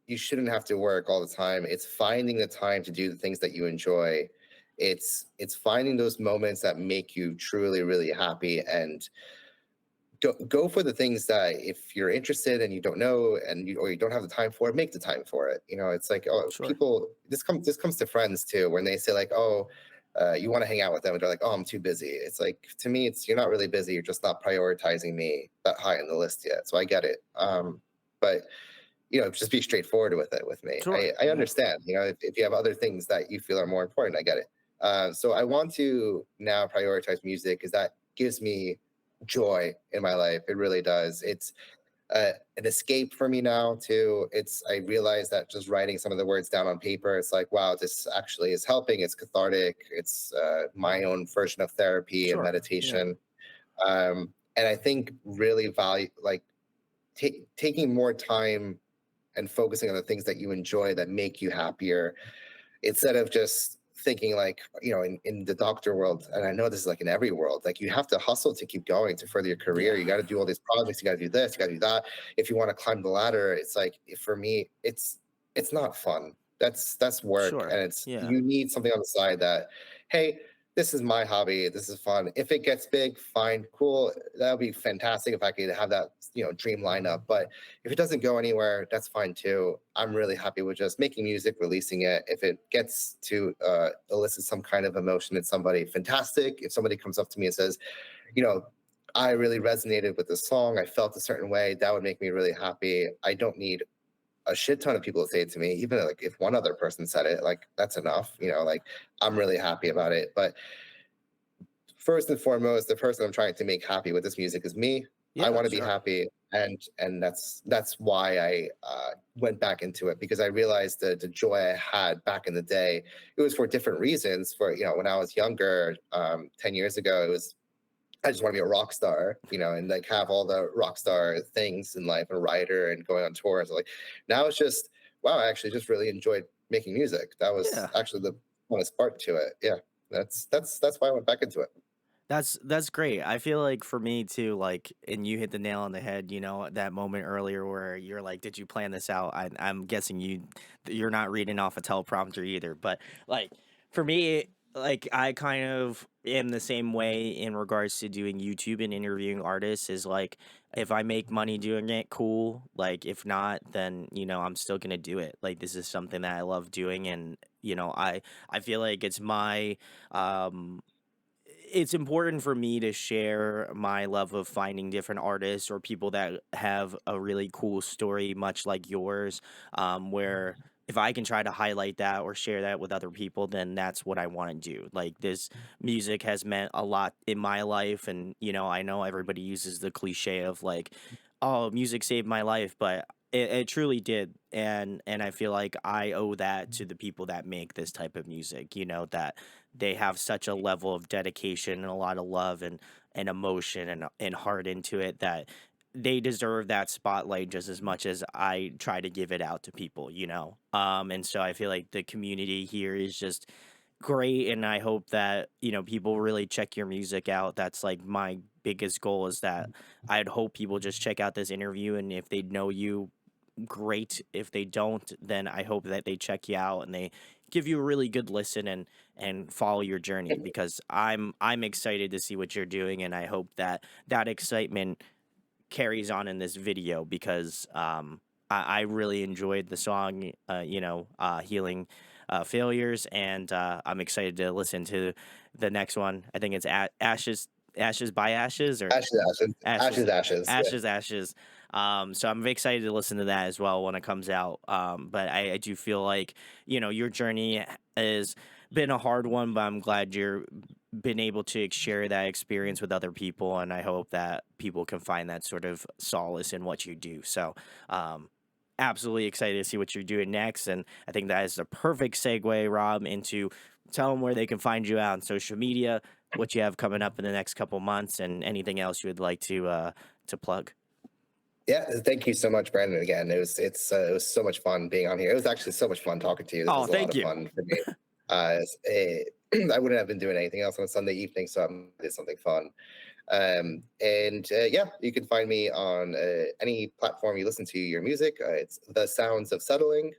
you shouldn't have to work all the time. It's finding the time to do the things that you enjoy. It's finding those moments that make you truly really happy, and go for the things that if you're interested and you don't know and or you don't have the time for it, make the time for it. It's like, oh, sure. people, this comes to friends too, when they say like, oh, you want to hang out with them, and they're like, oh, I'm too busy. It's like, to me, it's, you're not really busy, you're just not prioritizing me that high on the list yet. So I get it. But just be straightforward with it with me. Sure. I Yeah. understand. If you have other things that you feel are more important, I get it. So I want to now prioritize music because that gives me joy in my life. It really does. It's an escape for me now too. I realize that just writing some of the words down on paper, it's like, wow, this actually is helping. It's cathartic. It's my own version of therapy and Sure. Yeah. meditation. And I think really value like taking more time and focusing on the things that you enjoy that make you happier, instead of just thinking like, in the doctor world, and I know this is like in every world, like you have to hustle to keep going to further your career. Yeah. You got to do all these projects, you got to do this, you got to do that. If you want to climb the ladder, it's like, for me, it's not fun. That's work, Sure. and it's, Yeah. you need something on the side that, hey, this is my hobby, this is fun. If it gets big, fine, cool, that would be fantastic if I could have that, dream lineup. But if it doesn't go anywhere, that's fine too. I'm really happy with just making music, releasing it. If it gets to elicit some kind of emotion in somebody, fantastic. If somebody comes up to me and says, you know, I really resonated with this song, I felt a certain way, that would make me really happy. I don't need a shit ton of people to say it to me. Even like if one other person said it, like that's enough. Like I'm really happy about it. But first and foremost, the person I'm trying to make happy with this music is me. I Yeah. want to be Sure. happy, and that's why I went back into it, because I realized the joy I had back in the day. It was for different reasons. For when I was younger, 10 years ago, it was, I just want to be a rock star, and like have all the rock star things in life, a writer and going on tours. Like now it's just, wow, I actually just really enjoyed making music. That was Yeah. actually the funnest part to it. Yeah, that's why I went back into it. That's great. I feel like for me too, like, and you hit the nail on the head. That moment earlier where you're like, "Did you plan this out?" I'm guessing you're not reading off a teleprompter either. But like for me, like I kind of am the same way in regards to doing YouTube and interviewing artists. Is like if I make money doing it, cool. Like if not, then I'm still gonna do it. Like this is something that I love doing, and I feel like it's important for me to share my love of finding different artists or people that have a really cool story, much like yours, where if I can try to highlight that or share that with other people, then that's what I want to do. Like this music has meant a lot in my life, and I know everybody uses the cliche of like, "Oh, music saved my life," but it truly did, and I feel like I owe that to the people that make this type of music. That they have such a level of dedication and a lot of love and emotion and heart into it that they deserve that spotlight just as much as I try to give it out to people. And so I feel like the community here is just great, and I hope that people really check your music out. That's like my biggest goal, is that I'd hope people just check out this interview, and if they know you, great. If they don't, then I hope that they check you out and they give you a really good listen and follow your journey, because I'm excited to see what you're doing, and I hope that that excitement carries on in this video, because I really enjoyed the song, Healing Failures, and I'm excited to listen to the next one. I think it's Ashes, Ashes by Ashes, or Ashes, ashes, Ashes, ashes, ashes. Yeah. Ashes, Ashes. So I'm excited to listen to that as well when it comes out. But I do feel like, your journey has been a hard one, but I'm glad you're been able to share that experience with other people. And I hope that people can find that sort of solace in what you do. So, absolutely excited to see what you're doing next. And I think that is the perfect segue, Rob, into tell them where they can find you out on social media, what you have coming up in the next couple months, and anything else you would like to plug. Yeah, thank you so much, Brandon. Again, it was so much fun being on here. It was actually so much fun talking to you. This Oh, was a lot thank of you. fun for me. I wouldn't have been doing anything else on a Sunday evening, so I did something fun. And yeah, you can find me on any platform you listen to your music. It's The Sounds of Settling,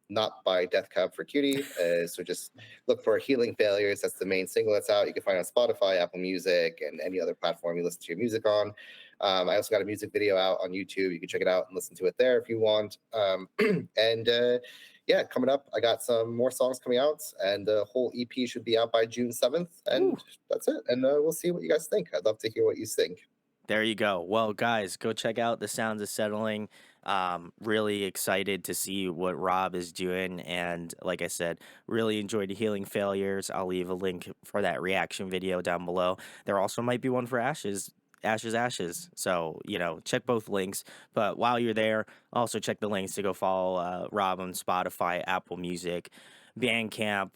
not by Death Cab for Cutie. So just look for Healing Failures. That's the main single that's out. You can find it on Spotify, Apple Music, and any other platform you listen to your music on. I also got a music video out on YouTube. You can check it out and listen to it there if you want. And yeah, coming up, I got some more songs coming out, and the whole EP should be out by June 7th. Ooh. And that's it. And we'll see what you guys think. I'd love to hear what you think. There you go. Well, guys, go check out The Sounds of Settling. Really excited to see what Rob is doing. And like I said, really enjoyed Healing Failures. I'll leave a link for that reaction video down below. There also might be one for Ashes. Ashes, Ashes. So, check both links. But while you're there, also check the links to go follow Rob on Spotify, Apple Music, Bandcamp,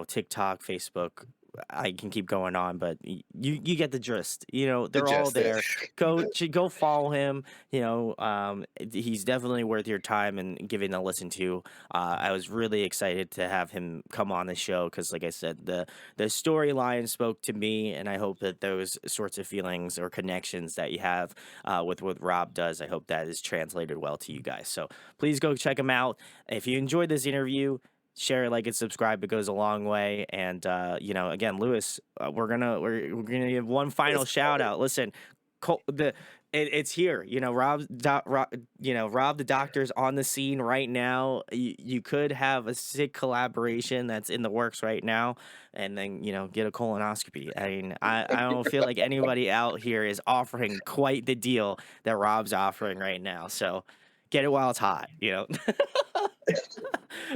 TikTok, Facebook. I can keep going on, but you get the gist. The They're all gist is there. Go follow him. He's definitely worth your time and giving a listen to. I was really excited to have him come on the show because, like I said, the storyline spoke to me, and I hope that those sorts of feelings or connections that you have with what Rob does, I hope that is translated well to you guys. So please go check him out. If you enjoyed this interview, share, like, and subscribe. It goes a long way. And again, Lewis, we're gonna give one final shout out. Listen, it's here. Rob the doctor's on the scene right now. You could have a sick collaboration that's in the works right now, and then get a colonoscopy. I mean, I don't feel like anybody out here is offering quite the deal that Rob's offering right now. So get it while it's hot.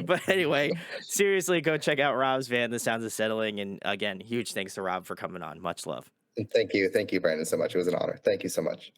But anyway, seriously, go check out Rob's band, The Sounds of Settling. And again, huge thanks to Rob for coming on. Much love. And thank you. Thank you, Brandon, so much. It was an honor. Thank you so much.